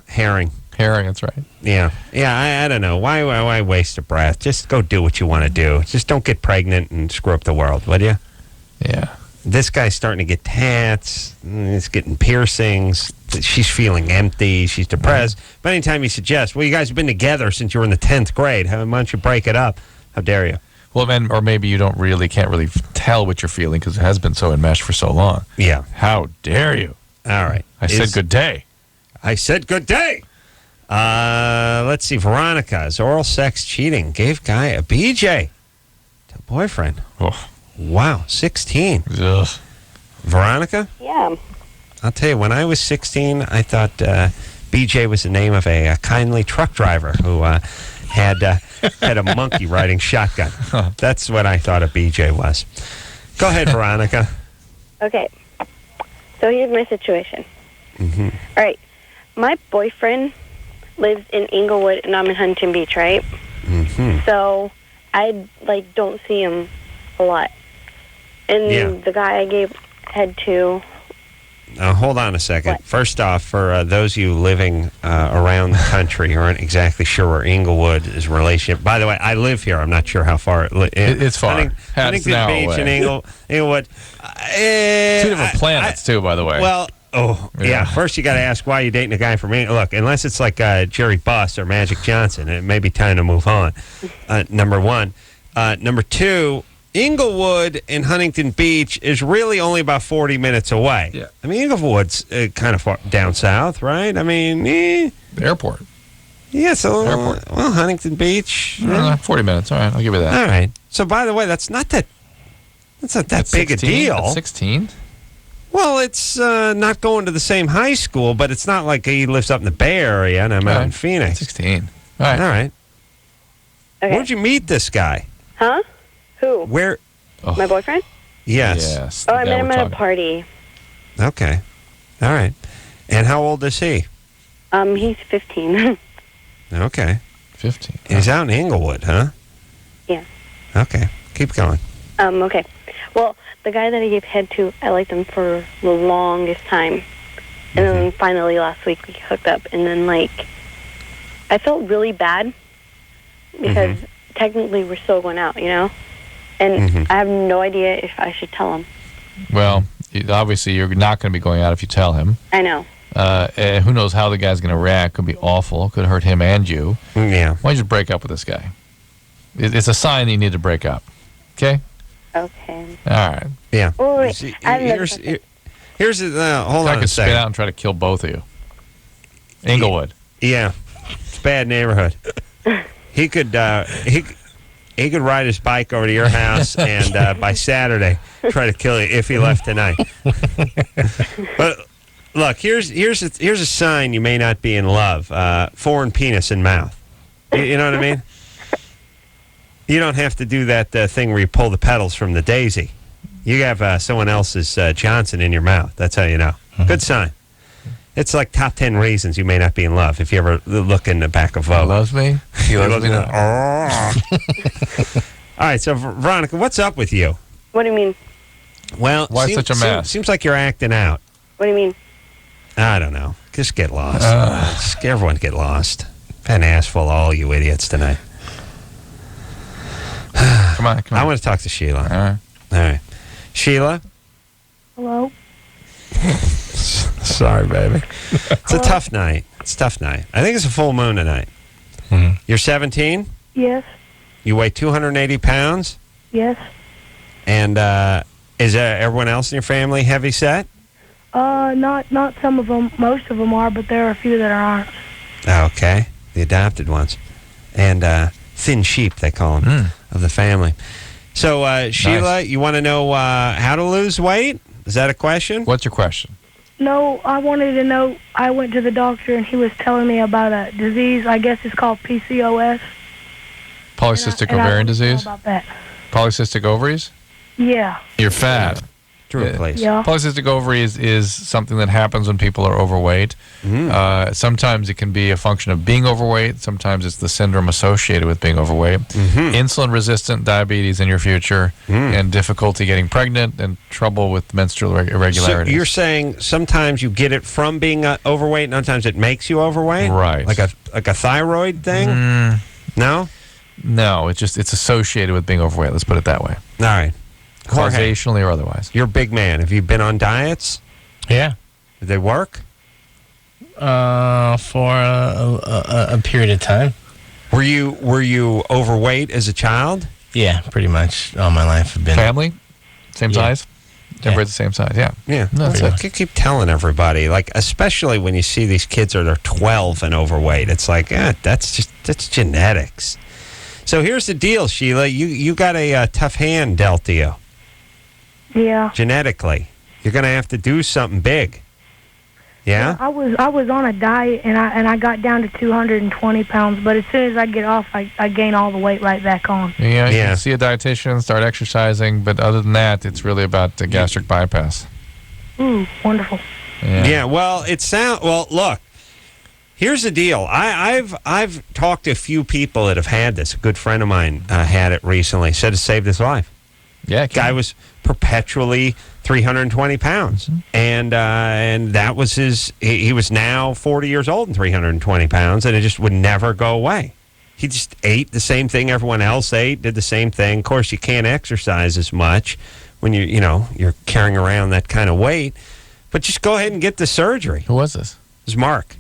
herring. Herring, that's right. Yeah. I don't know. Why waste a breath? Just go do what you want to do. Just don't get pregnant and screw up the world, would you? Yeah. This guy's starting to get tats. He's getting piercings. She's feeling empty. She's depressed. But anytime you suggest, well, you guys have been together since you were in the 10th grade. Why don't you break it up? How dare you? Well, or maybe you can't really tell what you're feeling because it has been so enmeshed for so long. Yeah. How dare you? All right. I said good day. I said good day. Let's see. Veronica's oral sex cheating gave guy a BJ to boyfriend. Oh. Wow, 16. Ugh. Veronica? Yeah. I'll tell you, when I was 16, I thought BJ was the name of a kindly truck driver who had a monkey riding shotgun. That's what I thought a BJ was. Go ahead, Veronica. Okay. So here's my situation. Mm-hmm. All right. My boyfriend lives in Inglewood, and I'm in Huntington Beach, right? Mm-hmm. So I, don't see him a lot. And the guy I gave head to... Hold on a second. What? First off, for those of you living around the country who aren't exactly sure where Inglewood is relationship. By the way, I live here. I'm not sure how far. It's far. Huntington an hour Beach away. and Inglewood. Two different planets, too, by the way. Well, yeah. First, you got to ask why you're dating a guy from England. Look, unless it's like Jerry Buss or Magic Johnson, it may be time to move on. Number one. Number two, Inglewood and Huntington Beach is really only about 40 minutes away. Yeah. I mean, Inglewood's kind of far down south, right? I mean, The airport. Yeah, so, Airport. well, Huntington Beach. 40 minutes. All right, I'll give you that. All right. So, by the way, that's not that big a deal. That's 16? Well, it's not going to the same high school, but it's not like he lives up in the Bay Area and I'm out in Phoenix. 16. All right. All right. Okay. Where'd you meet this guy? Huh? Who? Where? My boyfriend? Yes. Oh, I met him at a party. Okay. All right. And how old is he? He's 15. Okay. 15. He's out in Inglewood, huh? Yeah. Okay. Keep going. Okay. Well, the guy that I gave head to, I liked him for the longest time. And then finally last week we hooked up. And then, I felt really bad because technically we're still going out, you know? And I have no idea if I should tell him. Well, obviously you're not going to be going out if you tell him. I know. And who knows how the guy's going to react. Could be awful. Could hurt him and you. Yeah. Why don't you just break up with this guy? It's a sign that you need to break up. Okay? Okay. All right. Yeah. Oh, wait. See, I have another here's hold I on a could spit second. out and try to kill both of you. Inglewood. Yeah. It's a bad neighborhood. He could he could ride his bike over to your house and by Saturday try to kill you if he left tonight. But look, here's a sign you may not be in love. Foreign penis in mouth. You know what I mean? You don't have to do that thing where you pull the petals from the daisy. You have someone else's Johnson in your mouth. That's how you know. Good sign. It's like top 10 reasons you may not be in love if you ever look in the back of Vogue. He loves me? He loves me not. All right, so Veronica, what's up with you? What do you mean? Well, why such a mess? Seems like you're acting out. What do you mean? I don't know. Just get lost. Just everyone get lost. I've had an ass full of all you idiots tonight. Come on. I want to talk to Sheila. All right. Sheila? Hello? Sorry, baby. It's a tough night. It's a tough night. I think it's a full moon tonight. You're 17? Yes. You weigh 280 pounds? Yes. And is everyone else in your family heavy set? Not some of them. Most of them are, but there are a few that aren't. Okay. The adopted ones. And thin sheep, they call them, of the family. So, Sheila, you want to know how to lose weight? Is that a question? What's your question? No, I wanted to know, I went to the doctor and he was telling me about a disease, I guess it's called PCOS. Polycystic and I ovarian wanted to know disease? about that. Polycystic ovaries? Yeah. You're fat. Drew, please. Yeah. Polycystic ovary is something that happens when people are overweight. Sometimes it can be a function of being overweight. Sometimes it's the syndrome associated with being overweight. Insulin-resistant diabetes in your future, and difficulty getting pregnant, and trouble with menstrual irregularities. So you're saying sometimes you get it from being overweight, and sometimes it makes you overweight? Right. Like a thyroid thing? No? No, it's associated with being overweight. Let's put it that way. All right. Jorge, Causationally or otherwise. you're a big man. Have you been on diets? Yeah. Did they work? For a period of time. Were you overweight as a child? Yeah, pretty much all my life have been. Family? Same size? Everybody's the same size, yeah. Yeah. No, That's what I keep telling everybody. Like, especially when you see these kids they're 12 and overweight. It's like, that's genetics. So here's the deal, Sheila. You got a tough hand dealt to you. Yeah. Genetically. You're going to have to do something big. Yeah? I was on a diet and I got down to 220 pounds, but as soon as I get off, I gain all the weight right back on. Yeah, you can see a dietitian, start exercising, but other than that, it's really about the gastric bypass. Ooh, wonderful. Yeah, well, look. Here's the deal. I've talked to a few people that have had this. A good friend of mine had it recently. Said it saved his life. Yeah, guy was perpetually 320 pounds, and that was his. He was now 40 years old and 320 pounds, and it just would never go away. He just ate the same thing everyone else ate, did the same thing. Of course, you can't exercise as much when you're carrying around that kind of weight. But just go ahead and get the surgery. Who was this? It was Mark.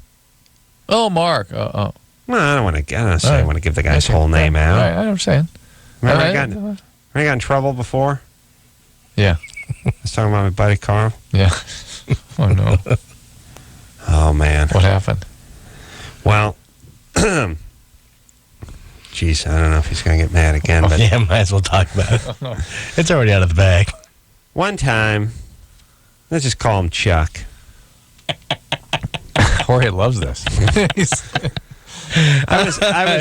Oh, Mark. Oh. Well, I don't want to give the guy's whole name out. Right, I understand. Remember I got in trouble before? Yeah. I was talking about my buddy Carl. Yeah. Oh, no. Oh, man. What happened? Well, geez, I don't know if he's going to get mad again. But yeah, might as well talk about it. It's already out of the bag. One time, let's just call him Chuck. Jorge loves this. I was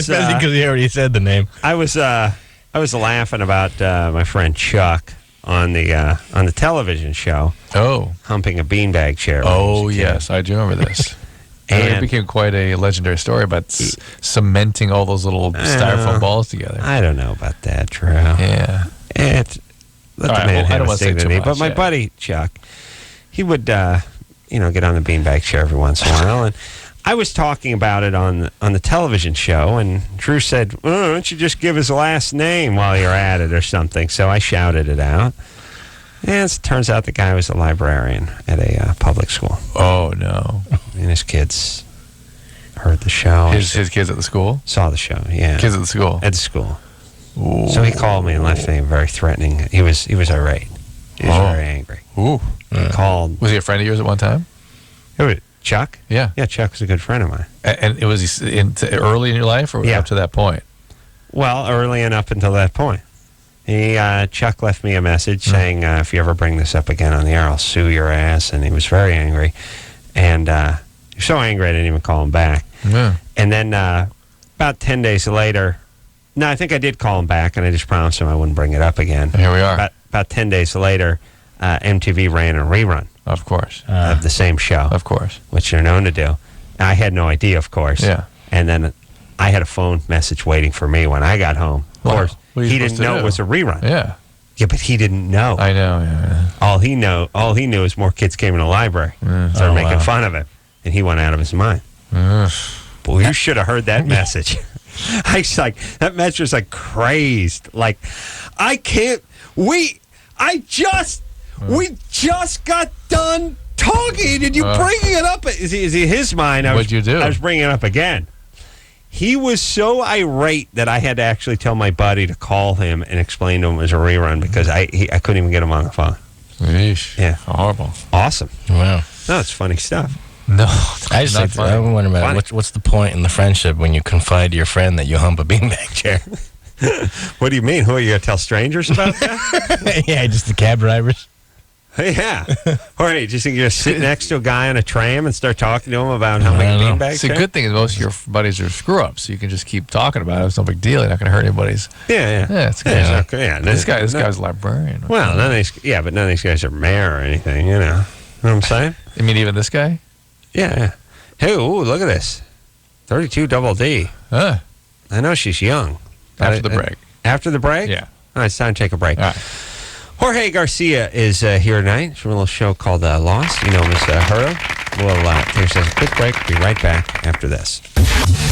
because he already said the name. I was laughing about my friend Chuck on the television show. Oh, humping a beanbag chair. Oh yes, I do remember this. And it became quite a legendary story about cementing all those little styrofoam balls together. I don't know about that, Drew. Yeah, let the man have his dignity. But my buddy Chuck, he would get on the beanbag chair every once in a while, and I was talking about it on the television show, and Drew said, "Why don't you just give his last name while you're at it or something?" So I shouted it out. And it turns out the guy was a librarian at a public school. Oh, no. And his kids heard the show. His kids at the school? Saw the show, yeah. Kids at the school? At the school. Ooh. So he called me and left me very threatening. He was irate. He was very angry. Ooh. He called. Was he a friend of yours at one time? Chuck? Yeah. Yeah, Chuck was a good friend of mine. And it was early in your life or up to that point? Well, early and up until that point. Chuck left me a message saying, if you ever bring this up again on the air, I'll sue your ass. And he was very angry. And he was so angry I didn't even call him back. Yeah. And then about 10 days later, no, I think I did call him back, and I just promised him I wouldn't bring it up again. Here we are. About 10 days later, MTV ran a rerun. Of course. Of the same show. Of course. Which they're known to do. I had no idea, of course. Yeah. And then I had a phone message waiting for me when I got home. Of course, he didn't know it was a rerun. Yeah. Yeah, but he didn't know. I know, yeah. All he knew is more kids came in the library. Started making fun of him. And he went out of his mind. Boy, you should have heard that message. That message was like crazed. Like, we just got done talking, and you bringing it up. Is he his mind? What'd you do? I was bringing it up again. He was so irate that I had to actually tell my buddy to call him and explain to him it was a rerun because I couldn't even get him on the phone. Yeesh. Yeah. Horrible. Awesome. Wow. No, it's funny stuff. No, I wonder about what's the point in the friendship when you confide to your friend that you hump a beanbag chair? What do you mean? Who are you going to tell strangers about that? Yeah, just the cab drivers. Yeah. Jorge, do you think you're going to sit next to a guy on a tram and start talking to him about how many beanbags? See, the good thing is most of your buddies are screw-ups, so you can just keep talking about it. It's no big deal. You're not going to hurt anybody's. Yeah. It's good. Yeah, okay, yeah. This guy's a librarian. Well, none of these, but none of these guys are mayor or anything, you know. Know what I'm saying? You mean even this guy? Yeah. Hey, ooh, look at this. 32 double D. Huh. I know she's young. After the break. After the break? Yeah. All right, it's time to take a break. All right. Jorge Garcia is here tonight from a little show called Lost. You know him as Hurl. We'll take ourselves a quick break. Be right back after this.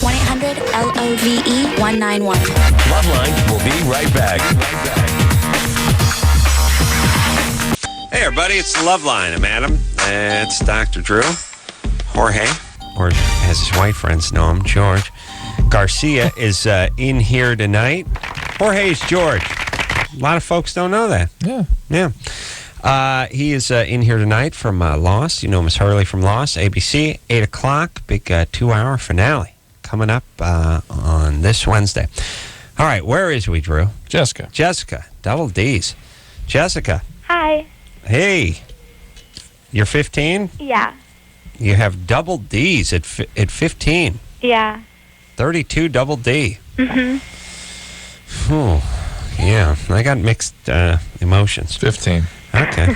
1-800-LOVE-191. LoveLine will be right back. Hey, everybody, it's LoveLine. I'm Adam. It's Dr. Drew. Jorge, or as his white friends know him, George Garcia, is in here tonight. Jorge's George. A lot of folks don't know that. Yeah. He is in here tonight from Lost. You know Miss Hurley from Lost, ABC, 8 o'clock. Big 2-hour finale coming up on this Wednesday. All right, where is we, Drew? Jessica, double D's. Jessica. Hi. Hey. You're 15? Yeah. You have double D's at 15. Yeah. 32 double D. Mm-hmm. Whew. Yeah, I got mixed emotions. 15. Okay.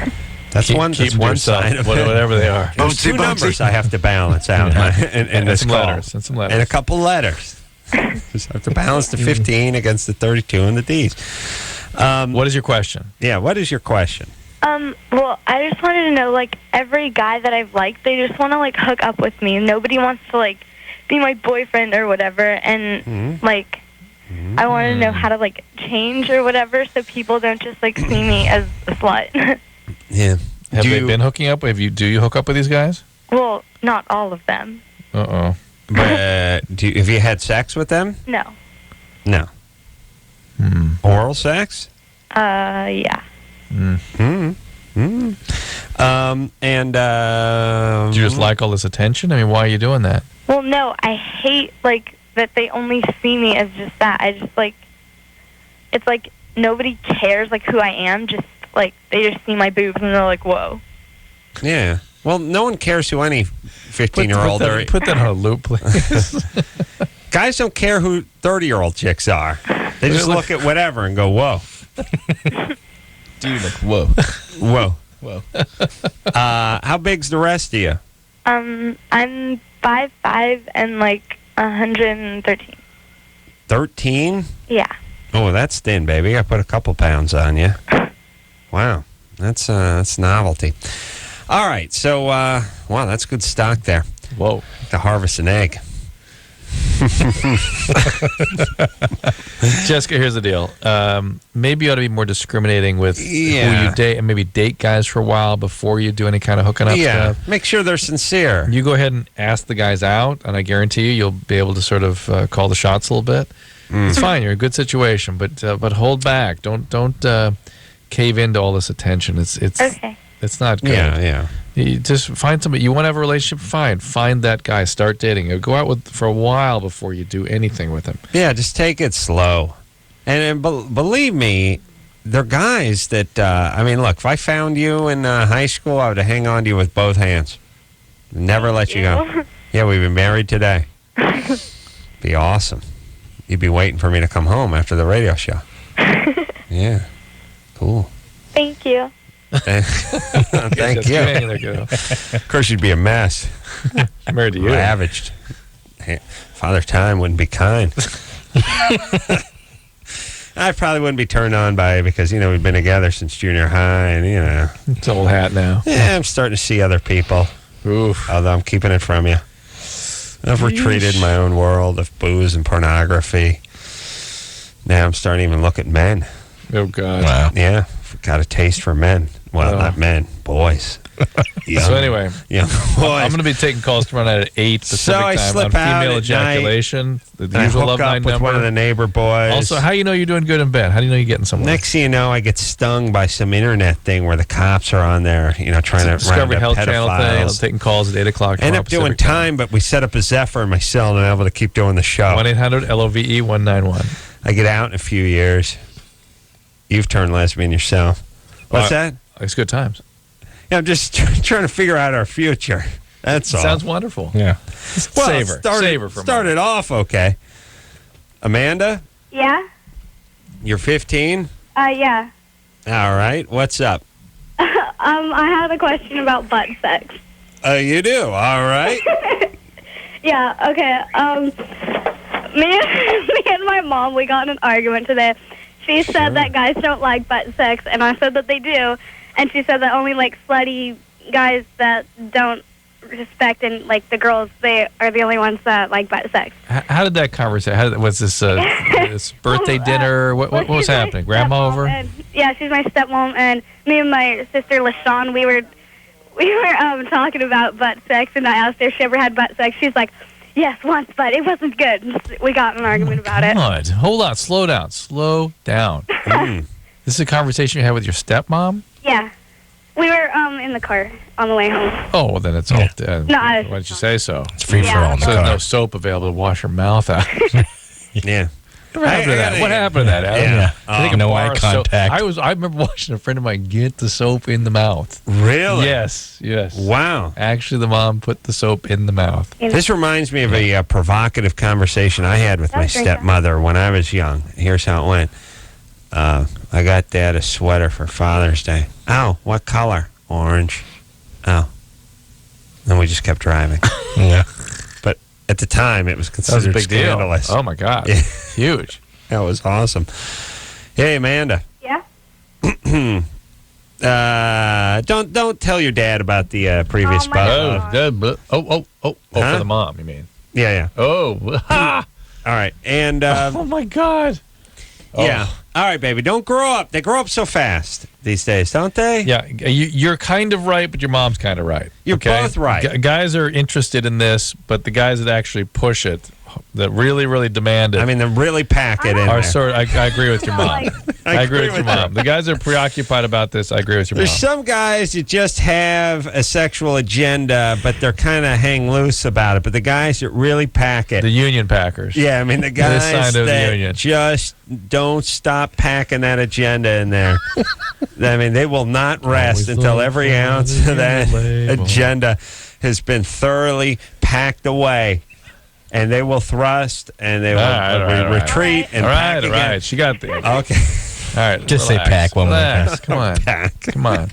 That's one side of whatever they are. There's two numbers I have to balance out in this some call. letters. And some letters. And a couple letters. Just have to balance the 15 against the 32 and the D's. What is your question? Yeah, what is your question? Well, I just wanted to know, like, every guy that I've liked, they just want to, like, hook up with me. Nobody wants to, like, be my boyfriend or whatever. And, like, I want to know how to, like, change or whatever so people don't just, like, see me as a slut. Yeah. Have they been hooking up? Do you hook up with these guys? Well, not all of them. Uh-oh. But have you had sex with them? No. No. Oral sex? Yeah. And do you just like all this attention? I mean, why are you doing that? Well, no, I hate, like, that they only see me as just that. I just, like, it's like nobody cares, like, who I am. Just, like, they just see my boobs and they're like, whoa. Yeah. Well, no one cares who any 15-year-old or... Put that on a loop, please. Guys don't care who 30-year-old chicks are. They just look at whatever and go, whoa. Dude, like, whoa. Whoa. Whoa. How big's the rest of you? I'm 5'5" and, like, 113. 13? Yeah. Oh, that's thin, baby. I put a couple pounds on you. Wow. That's novelty. All right. So, wow, that's good stock there. Whoa. To harvest an egg. Jessica, here's the deal. Maybe you ought to be more discriminating with who you date, and maybe date guys for a while before you do any kind of hooking up stuff. Make sure they're sincere. You go ahead and ask the guys out, and I guarantee you'll be able to sort of call the shots a little bit. It's fine. You're in a good situation, but hold back. Don't cave into all this attention. It's okay. It's not good. Yeah. You just find somebody you want to have a relationship. Find that guy. Start dating. Go out for a while before you do anything with him. Yeah, just take it slow. And believe me, they're guys that. I mean, look. If I found you in high school, I would hang on to you with both hands. Never let you go. Yeah, we've been married today. Be awesome. You'd be waiting for me to come home after the radio show. Yeah. Cool. Thank you. Thank you. Of course, you'd be a mess. Married to you. Ravaged. Father Time wouldn't be kind. I probably wouldn't be turned on by it because, we've been together since junior high and, It's old hat now. Yeah, I'm starting to see other people. Oof. Although I'm keeping it from you. I've retreated in my own world of booze and pornography. Now I'm starting to even look at men. Oh, God. Wow. Yeah. Got a taste for men. Well, not men, boys. So anyway, boys. I'm going to be taking calls tomorrow night at 8 Pacific time I slip on out female at ejaculation. Night, the usual hook LoveLine up with number. one of the neighbor boys. Also, how do you know you're doing good in bed? How do you know you're getting somewhere? Next thing you know, I get stung by some internet thing where the cops are on there, trying to Discovery round Health up Channel thing. I'm pedophiles. taking calls at 8 o'clock. End up doing time, but we set up a Zephyr in my cell and I'm able to keep doing the show. 1-800-LOVE-191. I get out in a few years. You've turned lesbian yourself. What's that? It's good times. I'm just trying to figure out our future. That's all. Sounds wonderful. Yeah. Well, savor for started off okay. Amanda, Yeah? you're 15? Yeah. All right. What's up? I had a question about butt sex. You do? All right. Yeah, okay. Me and my mom, we got in an argument today. She said that guys don't like butt sex, and I said that they do. And she said that only, like, slutty guys that don't respect and, like, the girls, they are the only ones that like butt sex. How did that conversation, was this this birthday dinner? What was happening? Grandma over? Yeah, she's my stepmom, and me and my sister, LaShawn, we were talking about butt sex, and I asked her if she ever had butt sex. She's like, yes, once, but it wasn't good. We got in an argument about it. God. Hold on. Slow down. This is a conversation you had with your stepmom? Yeah. We were in the car on the way home. Oh, well, then it's all. No, why did you say so? It's free for all in the So car. there's no soap available to wash her mouth out. Yeah. What happened to that? What happened to that, Adam? Yeah. I think a No bar eye of soap- contact. I remember watching a friend of mine get the soap in the mouth. Really? Yes. Wow. Actually, the mom put the soap in the mouth. This reminds me of a provocative conversation I had with my stepmother when I was young. Here's how it went. I got Dad a sweater for Father's Day. Oh, what color? Orange. Oh. And we just kept driving. Yeah. But at the time, it was That was a considered big scandalous. deal. Oh, my God. Yeah. Huge. That was awesome. Hey, Amanda. Yeah? Don't tell your dad about the previous Oh, my bug. For Huh? the mom, you mean? Yeah. Oh. All right. And oh, my God. yeah. All right, baby. Don't grow up. They grow up so fast these days, don't they? Yeah, you're kind of right, but your mom's kind of right. You're both right. Guys are interested in this, but the guys that actually push it, that really, really demand it. I mean, they really pack it in are there. sort. I agree with your mom. I agree with your mom. The guys that are preoccupied about this, I agree with your There's mom. some guys that just have a sexual agenda, but they're kind of hang loose about it. But the guys that really pack it. The union packers. Yeah, I mean, the guys signed over the that union. just don't stop packing that agenda in there. I mean, they will not rest until every ounce of that agenda has been thoroughly packed away. And they will thrust, and they will retreat, and pack again. All right. She got the. Okay. All right. Just relax. say pack one more time. Relax. Come on. Pack. Come on.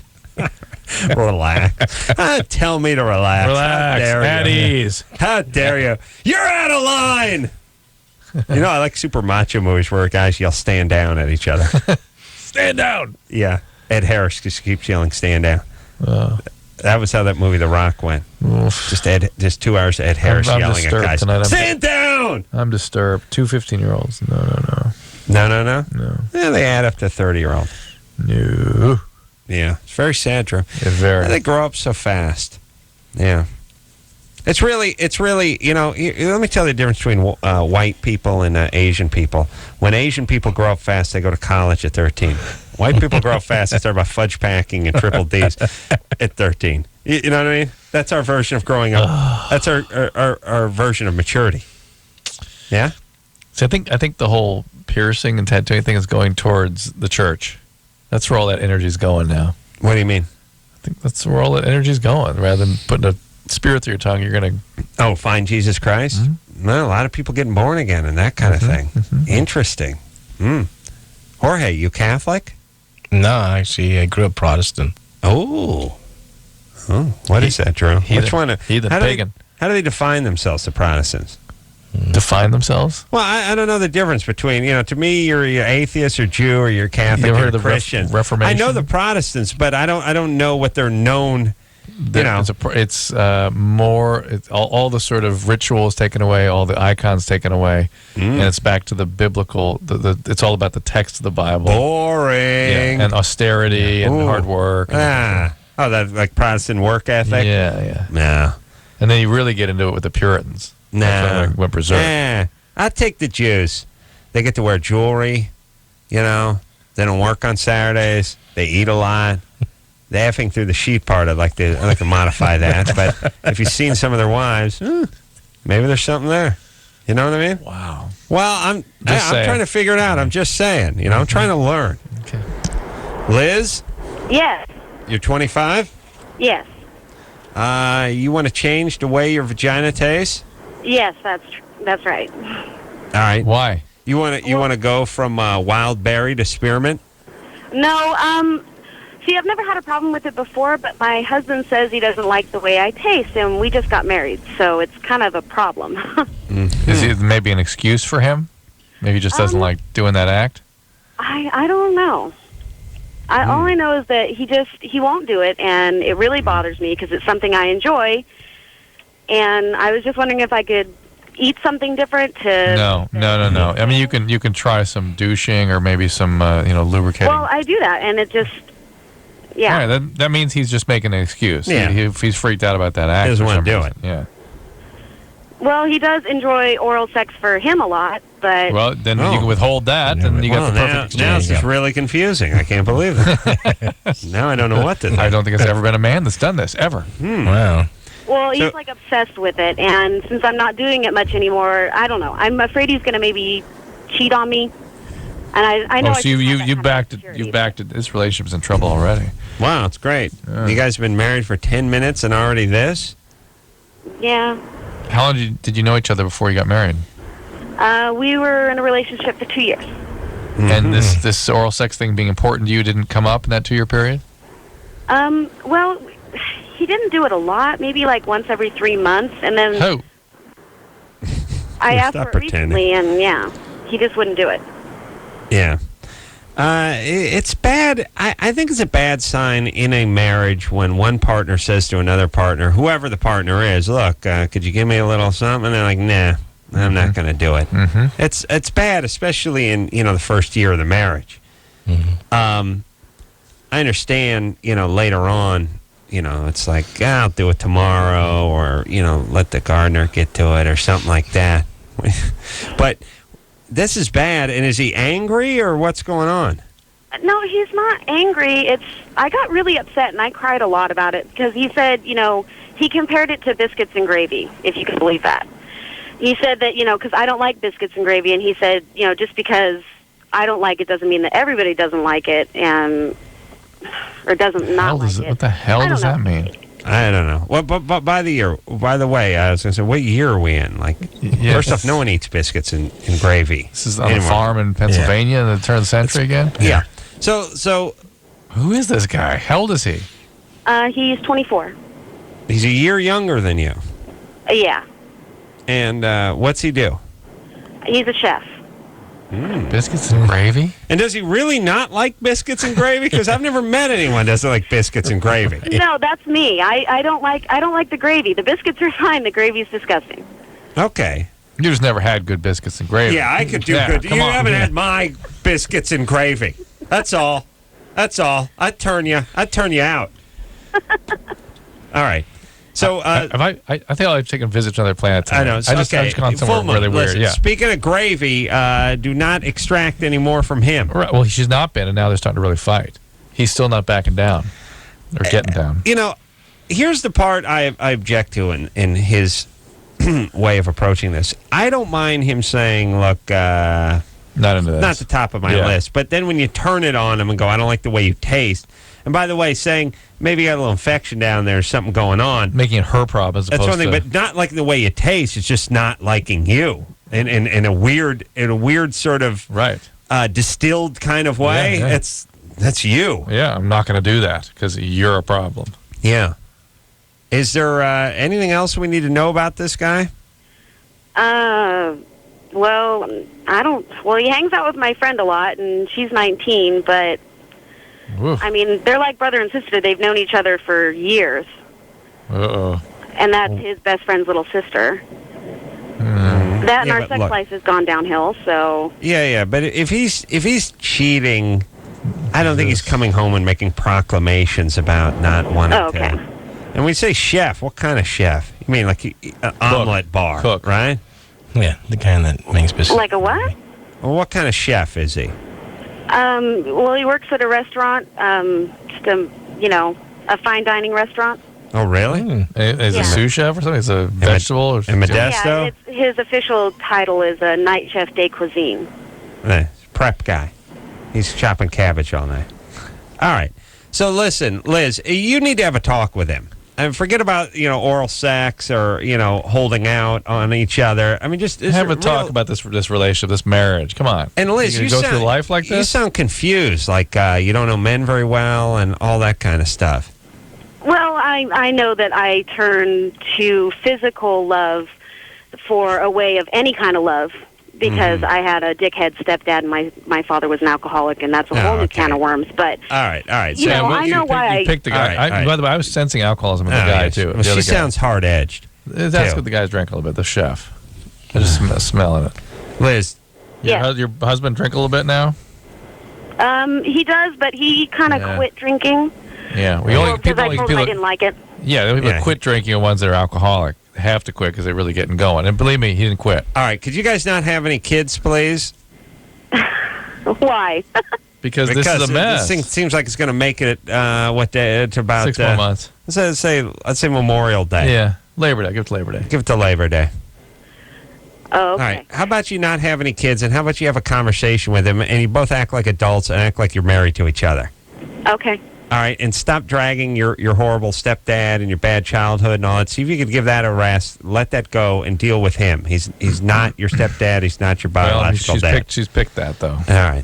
Relax. Tell me to relax. Relax. How dare At you? ease. How dare you? You're out of line. You know, I like super macho movies where guys yell "stand down" at each other. Stand down. Yeah. Ed Harris just keeps yelling "stand down." That was how that movie The Rock went. Just 2 hours of Ed Harris I'm yelling at disturbed guys. tonight. Stand down! I'm disturbed. 2 15-year-olds. No. No. No. Yeah, they add up to 30-year-old. No. Yeah, it's very sad, Drew. It's very. They grow up so fast. Yeah. It's really, you know, let me tell you the difference between white people and Asian people. When Asian people grow up fast, they go to college at 13. White people grow up fast, they start about fudge packing and triple Ds at 13. You know what I mean? That's our version of growing up. That's our version of maturity. Yeah? So I think the whole piercing and tattooing thing is going towards the church. That's where all that energy is going now. What do you mean? I think that's where all that energy is going. Rather than putting a spear through your tongue, you're going to... find Jesus Christ? Mm-hmm. Well, a lot of people getting born again and that kind of thing. Mm-hmm. Interesting. Jorge, you Catholic? No, actually, I grew up Protestant. Oh. What is that, Drew? Which one? Heathen, pagan. How do they define themselves, the Protestants? Define themselves? Well, I don't know the difference between, to me, you're atheist or Jew or you're Catholic or Christian. Reformation? I know the Protestants, but I don't know what they're known. It's more. All the sort of rituals taken away, all the icons taken away, and it's back to the biblical. It's all about the text of the Bible. Boring. And austerity and hard work. That like Protestant work ethic. Yeah. No. And then you really get into it with the Puritans. No. Went berserk. I'd take the Jews. They get to wear jewelry. They don't work on Saturdays. They eat a lot. The effing through the sheet part, I'd like to modify that. But if you've seen some of their wives, maybe there's something there. You know what I mean? Wow. Well, I'm trying to figure it out. I'm just saying. I'm trying to learn. Okay. Liz? Yes. You're 25? Yes. You want to change the way your vagina tastes? Yes, that's right. All right. Why? You want to go from wild berry to spearmint? No, see, I've never had a problem with it before, but my husband says he doesn't like the way I taste, and we just got married, so it's kind of a problem. Is it maybe an excuse for him? Maybe he just doesn't like doing that act? I don't know. All I know is that he won't do it, and it really bothers me because it's something I enjoy, and I was just wondering if I could eat something different to... No. I mean, you can try some douching or maybe some, lubricating. Well, I do that, and it just... Yeah. All right, that means he's just making an excuse. Yeah. If he's freaked out about that act. He doesn't want to do it. Yeah. Well, he does enjoy oral sex for him a lot, but... Well, then you can withhold that, and you got the perfect exchange. Now this is really confusing. I can't believe it. Now I don't know what to do. I don't think there's ever been a man that's done this, ever. Wow. Well, he's like obsessed with it, and since I'm not doing it much anymore, I don't know. I'm afraid he's going to maybe cheat on me, and I know... So you backed it. This relationship's in trouble already. Wow, it's great. You guys have been married for 10 minutes and already this? Yeah. How long did you know each other before you got married? We were in a relationship for 2 years. And this oral sex thing being important to you didn't come up in that 2-year period? Well, he didn't do it a lot, maybe like once every 3 months, and then... Who? I asked for it recently, and yeah, he just wouldn't do it. Yeah. It's bad. I think it's a bad sign in a marriage when one partner says to another partner, whoever the partner is, look, could you give me a little something? And they're like, nah, I'm not going to do it. It's bad, especially in the first year of the marriage. I understand, later on, it's like, I'll do it tomorrow, or, let the gardener get to it or something like that. But this is bad. And is he angry or what's going on? No, he's not angry. I got really upset and I cried a lot about it because he said, he compared it to biscuits and gravy, if you can believe that. He said that, because I don't like biscuits and gravy, and he said, just because I don't like it doesn't mean that everybody doesn't like it, or doesn't not like it. What the hell does that mean? I don't know. Well, but by the way, I was going to say, what year are we in? Like, first off, no one eats biscuits and gravy. This is on a farm in Pennsylvania in the turn of the century again? Yeah. So, who is this guy? How old is he? He's 24. He's a year younger than you. Yeah. And what's he do? He's a chef. Biscuits and gravy? And does he really not like biscuits and gravy? Because I've never met anyone that doesn't like biscuits and gravy. No, that's me. I don't like the gravy. The biscuits are fine. The gravy's disgusting. Okay. You just never had good biscuits and gravy. Yeah, I could do good. You haven't had my biscuits and gravy. That's all. I'd turn you out. All right. So I think I've taken visits to other planets. I know. I just gone somewhere really weird. Yeah. Speaking of gravy, do not extract any more from him. Right. Well, she's not been, and now they're starting to really fight. He's still not backing down or getting down. Here's the part I object to in his way of approaching this. I don't mind him saying, "Look, not into this. Not the top of my list." But then when you turn it on him and go, "I don't like the way you taste." And by the way, saying maybe you got a little infection down there, something going on, making it her problem as opposed that's one thing. to... But not like the way you taste. It's just not liking you in a weird sort of distilled kind of way. Yeah. That's you. Yeah, I'm not going to do that because you're a problem. Yeah. Is there anything else we need to know about this guy? Well, I don't. Well, he hangs out with my friend a lot, and she's 19, but. Oof. I mean, they're like brother and sister. They've known each other for years. Uh-oh. And that's his best friend's little sister. That and our sex life has gone downhill, so... Yeah, but if he's cheating, I don't think he's coming home and making proclamations about not wanting to... And we say chef. What kind of chef? You mean like an omelet bar, right? Yeah, the kind that makes biscuits. Like a what? Well, what kind of chef is he? Well, he works at a restaurant, just a fine dining restaurant. Oh, really? Is it a sous chef or something? Is it a vegetable? Or Modesto? Yeah, his official title is a night chef de cuisine. Prep guy. He's chopping cabbage all night. All right. So listen, Liz, you need to have a talk with him. And forget about, oral sex or, holding out on each other. I mean, just have a talk about this relationship, this marriage. Come on. And Liz, you go through life like this? You sound confused, like you don't know men very well and all that kind of stuff. Well, I know that I turn to physical love for a way of any kind of love because I had a dickhead stepdad and my father was an alcoholic, and that's a whole new can of worms. But all right. So I know why you picked the guy. All right. By the way, I was sensing alcoholism in the guy too. Well, she sounds hard-edged. That's what the guys drank a little bit. The chef. I just smelling it. Liz, your husband drink a little bit now? He does, but he kind of quit drinking. Yeah, because I told him I didn't like it. Yeah, the people that quit drinking are ones that are alcoholic. They have to quit because they're really getting going. And believe me, he didn't quit. All right, could you guys not have any kids, please? Why? Because this is a mess. This thing seems like it's going to make it what day? To about 6 more months. Let's say Memorial Day. Yeah, Labor Day. Give it to Labor Day. Give it to Labor Day. Oh, okay. All right. How about you not have any kids, and how about you have a conversation with him, and you both act like adults and act like you're married to each other? Okay. All right, and stop dragging your horrible stepdad and your bad childhood and all that. See if you could give that a rest. Let that go and deal with him. He's not your stepdad. He's not your biological dad. She's picked that, though. All right.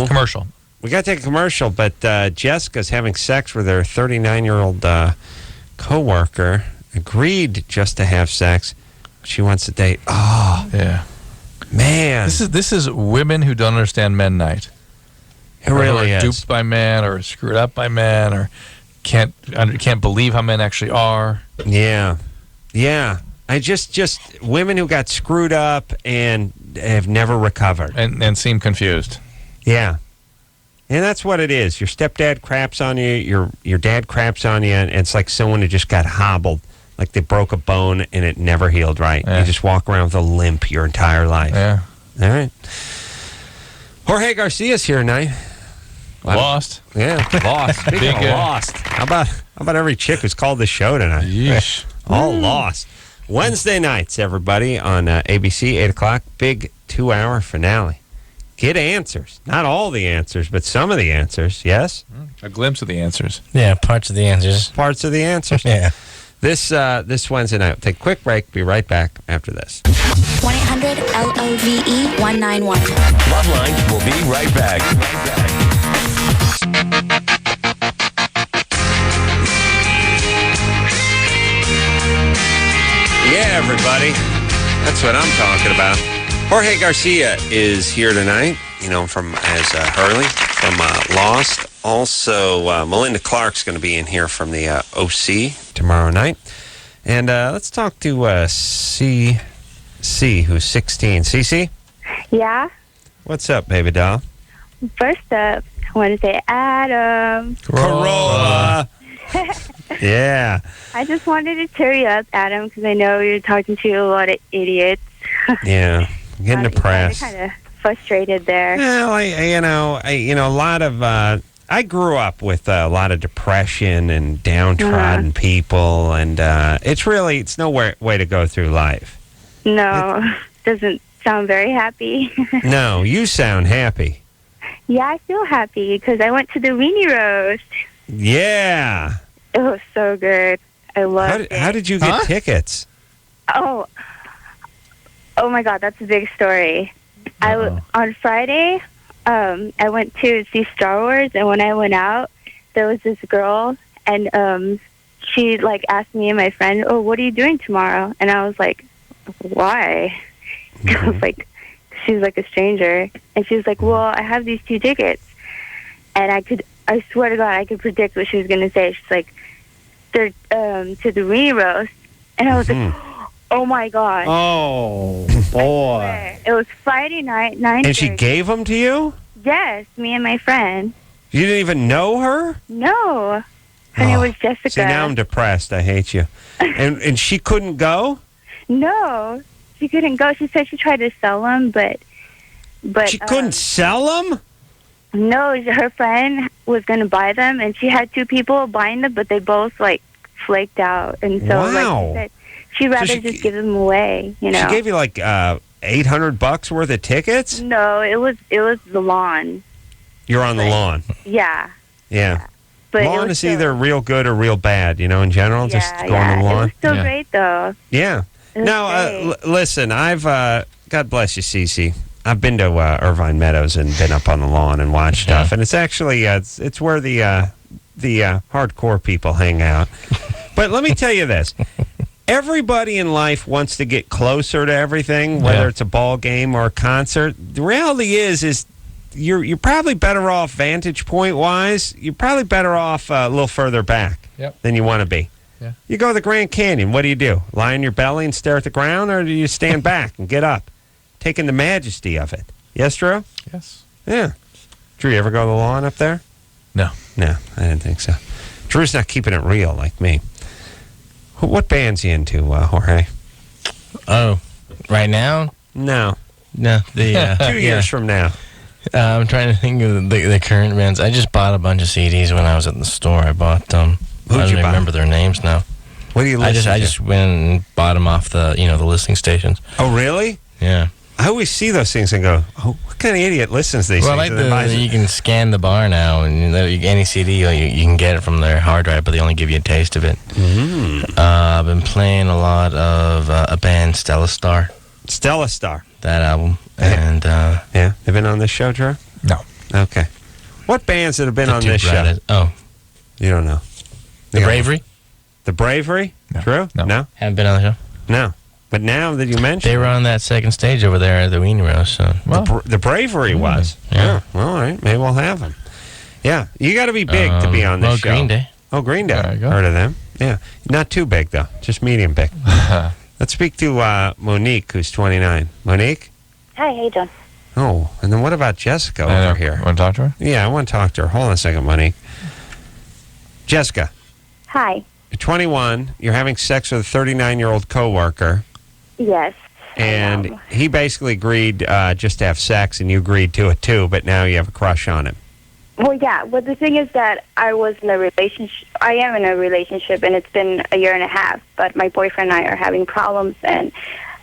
Commercial. We got to take a commercial, but Jessica's having sex with her 39-year-old coworker. Agreed just to have sex. She wants to date. Oh, yeah. Man. This is women who don't understand men night. It really is. is. Duped by men, or screwed up by men, or can't believe how men actually are. Yeah. I just women who got screwed up and have never recovered and seem confused. Yeah, and that's what it is. Your stepdad craps on you. Your dad craps on you, and it's like someone who just got hobbled, like they broke a bone and it never healed right. Yeah. You just walk around with a limp your entire life. Yeah. All right. Jorge Garcia's here tonight. Lost. Yeah, lost. Speaking of lost, how about every chick who's called the show tonight? Yeesh. All lost. Wednesday nights, everybody, on ABC, 8 o'clock, big 2-hour finale. Get answers. Not all the answers, but some of the answers, yes? A glimpse of the answers. Yeah, parts of the answers. Parts of the answers. Yeah. This Wednesday night, we'll take a quick break, be right back after this. 1-800-LOVE-191. LoveLine will be right back. Yeah, everybody. That's what I'm talking about. Jorge Garcia is here tonight, from as Hurley from Lost. Also, Melinda Clark's going to be in here from the OC tomorrow night. And let's talk to CC, who's 16. CC? Yeah? What's up, baby doll? First up, I want to say Adam. Corolla. Yeah. I just wanted to cheer you up, Adam, because I know you're talking to a lot of idiots. Yeah. I'm getting depressed. Kind of frustrated there. Well, a lot of... I grew up with a lot of depression and downtrodden people, and it's no way to go through life. No, doesn't sound very happy. No, you sound happy. Yeah, I feel happy because I went to the weenie roast. Yeah. It was so good. I loved it. How did you get tickets? Oh my God, that's a big story. On Friday, I went to see Star Wars, and when I went out, there was this girl, and she asked me and my friend, "Oh, what are you doing tomorrow?" And I was like, "Why?" I was like, she was like a stranger, and she was like, "Well, I have these 2 tickets," and I swear to God, I could predict what she was going to say. She's like, "They're to the weenie roast," and I was like, "Oh my God!" Oh boy! It was Friday night, 9:30. And she gave them to you? Yes, me and my friend. You didn't even know her? No, her name was Jessica. See, now I'm depressed. I hate you. And she couldn't go? No, she couldn't go. She said she tried to sell them, but she couldn't sell them? No, her friend was going to buy them, and she had 2 people buying them, but they both flaked out, and so she said she'd rather just give them away. She gave you $800 worth of tickets? No, it was the lawn. You're on the lawn. Yeah. Yeah. But it lawn was is either real good or real bad, in general, just going on the lawn. It was still great, though. Yeah. Now, listen, I've, God bless you, Cece. I've been to Irvine Meadows and been up on the lawn and watched stuff, and it's actually, it's where the hardcore people hang out. But let me tell you this. Everybody in life wants to get closer to everything, whether it's a ball game or a concert. The reality is you're probably better off vantage point wise. You're probably better off a little further back than you want to be. Yeah. You go to the Grand Canyon. What do? Lie on your belly and stare at the ground, or do you stand back and get up, taking the majesty of it? Yes, Drew? Yes. Yeah. Drew, you ever go to the lawn up there? No. No, I didn't think so. Drew's not keeping it real like me. What band's you into, Jorge? Oh, right now? No. The 2 years from now. I'm trying to think of the current bands. I just bought a bunch of CDs when I was at the store. I bought them. I don't even remember their names now. What do you listen to? I just went and bought them off the the listing stations. Oh, really? Yeah. I always see those things and go, "Oh, what kind of idiot listens to these things?" Well, I like you can scan the bar now, and any CD you can get it from their hard drive, but they only give you a taste of it. I've been playing a lot of a band, Stella Star. Stella Star. That album, and they've been on this show, Drew? No. Okay. What bands that have been on this show? Oh, you don't know. The Bravery. The Bravery? No. Drew? No. Haven't been on the show. No. But now that you mentioned they were on that second stage over there at the Weenie Roast. So. The Bravery was. Yeah. All right. Maybe we'll have them. Yeah. You got to be big to be on this show. Green Day. Oh, Green Day. There you go. Heard of them. Yeah. Not too big, though. Just medium big. Let's speak to Monique, who's 29. Monique? Hi, how you doing? Oh, and then what about Jessica over here? Want to talk to her? Yeah, I want to talk to her. Hold on a second, Monique. Jessica. Hi. You're 21. You're having sex with a 39-year-old coworker. Yes. And he basically agreed just to have sex, and you agreed to it too, but now you have a crush on him. Well, yeah. But the thing is that I was in a relationship. I am in a relationship, and it's been a year and a half. But my boyfriend and I are having problems, and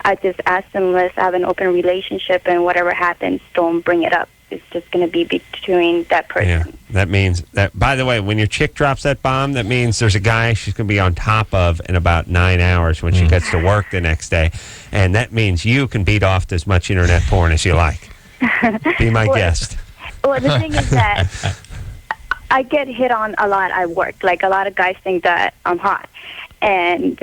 I just asked him, let's have an open relationship, and whatever happens, don't bring it up. It's just going to be between that person. Yeah, that means that, by the way, when your chick drops that bomb, that means there's a guy she's going to be on top of in about 9 hours when she gets to work the next day. And that means you can beat off as much internet porn as you like. Be my guest. Well, the thing is that I get hit on a lot at work. Like, a lot of guys think that I'm hot. And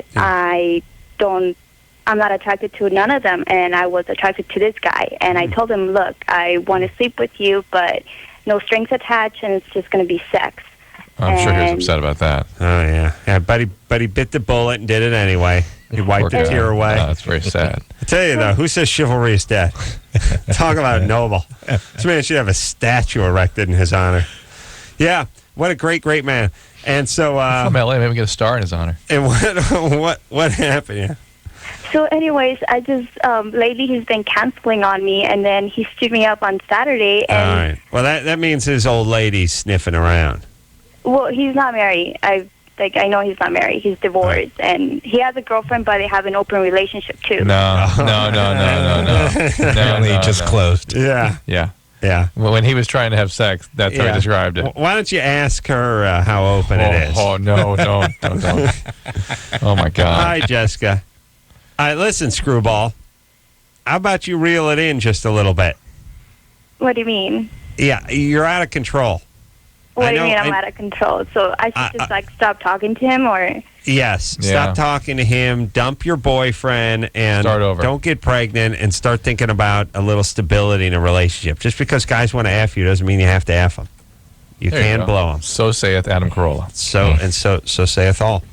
I'm not attracted to none of them, and I was attracted to this guy. And I told him, look, I want to sleep with you, but no strings attached, and it's just going to be sex. I'm sure he was upset about that. Oh, yeah. Yeah, but he bit the bullet and did it anyway. He wiped a tear away. Oh, that's very sad. I tell you, though, who says chivalry is dead? Talk about noble. This man should have a statue erected in his honor. Yeah, what a great, great man. And so... from L.A., maybe get a star in his honor. And what happened? Yeah. So anyways, I just, lately he's been canceling on me, and then he stood me up on Saturday. And, all right. Well, that means his old lady's sniffing around. Well, he's not married. I know he's not married. He's divorced, and he has a girlfriend, but they have an open relationship, too. No. Only just closed. Yeah. Yeah. Yeah. Well, when he was trying to have sex, that's how he described it. Why don't you ask her how open it is? Oh, no, don't. Oh, my God. Hi, Jessica. All right, listen, Screwball. How about you reel it in just a little bit? What do you mean? Yeah, you're out of control. What do you mean I'm out of control? So I should just, stop talking to him, or? Yes, stop talking to him, dump your boyfriend, and start over. Don't get pregnant, and start thinking about a little stability in a relationship. Just because guys want to F you doesn't mean you have to F them. You can blow them. So saith Adam Carolla. So saith all.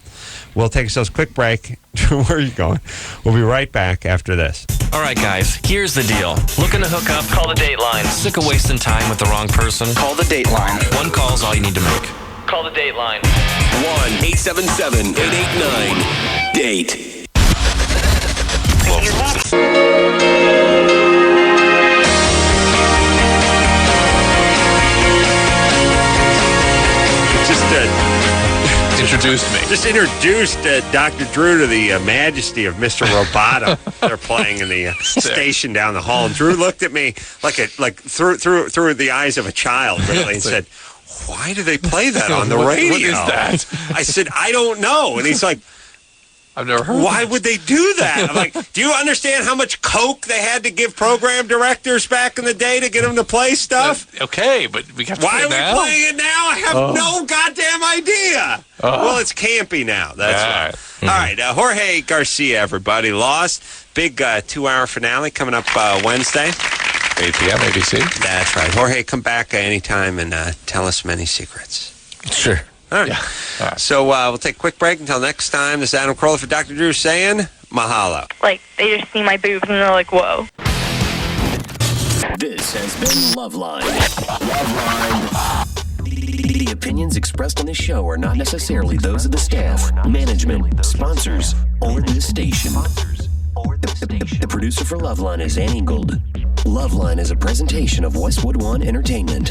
We'll take ourselves a quick break. Where are you going? We'll be right back after this. All right, guys, here's the deal. Looking to hook up? Call the Dateline. Sick of wasting time with the wrong person? Call the Dateline. One call's all you need to make. Call the Dateline. 1-877-889-DATE. Just introduced me. Just introduced Dr. Drew to the majesty of Mr. Roboto. They're playing in the station down the hall, and Drew looked at me like through the eyes of a child, really, and said, "Why do they play that on the radio?" What is that? I said, "I don't know," and he's like, I've never heard. Why would they do that? I'm like, do you understand how much coke they had to give program directors back in the day to get them to play stuff? Okay, but we got to Why play are it now? we playing it now? I have no goddamn idea. Well, it's campy now. That's right. All right, Jorge Garcia, everybody, lost. Big 2-hour finale coming up Wednesday. 8 p.m. ABC. That's right. Jorge, come back anytime and tell us many secrets. Sure. All right. Yeah. All right. So we'll take a quick break. Until next time, this is Adam Carolla for Dr. Drew saying mahalo. Like, they just see my boobs and they're like, whoa. This has been LoveLine. The opinions expressed on this show are not necessarily those of the staff, management, sponsors, or this station. The producer for LoveLine is Annie Gold. LoveLine is a presentation of Westwood One Entertainment.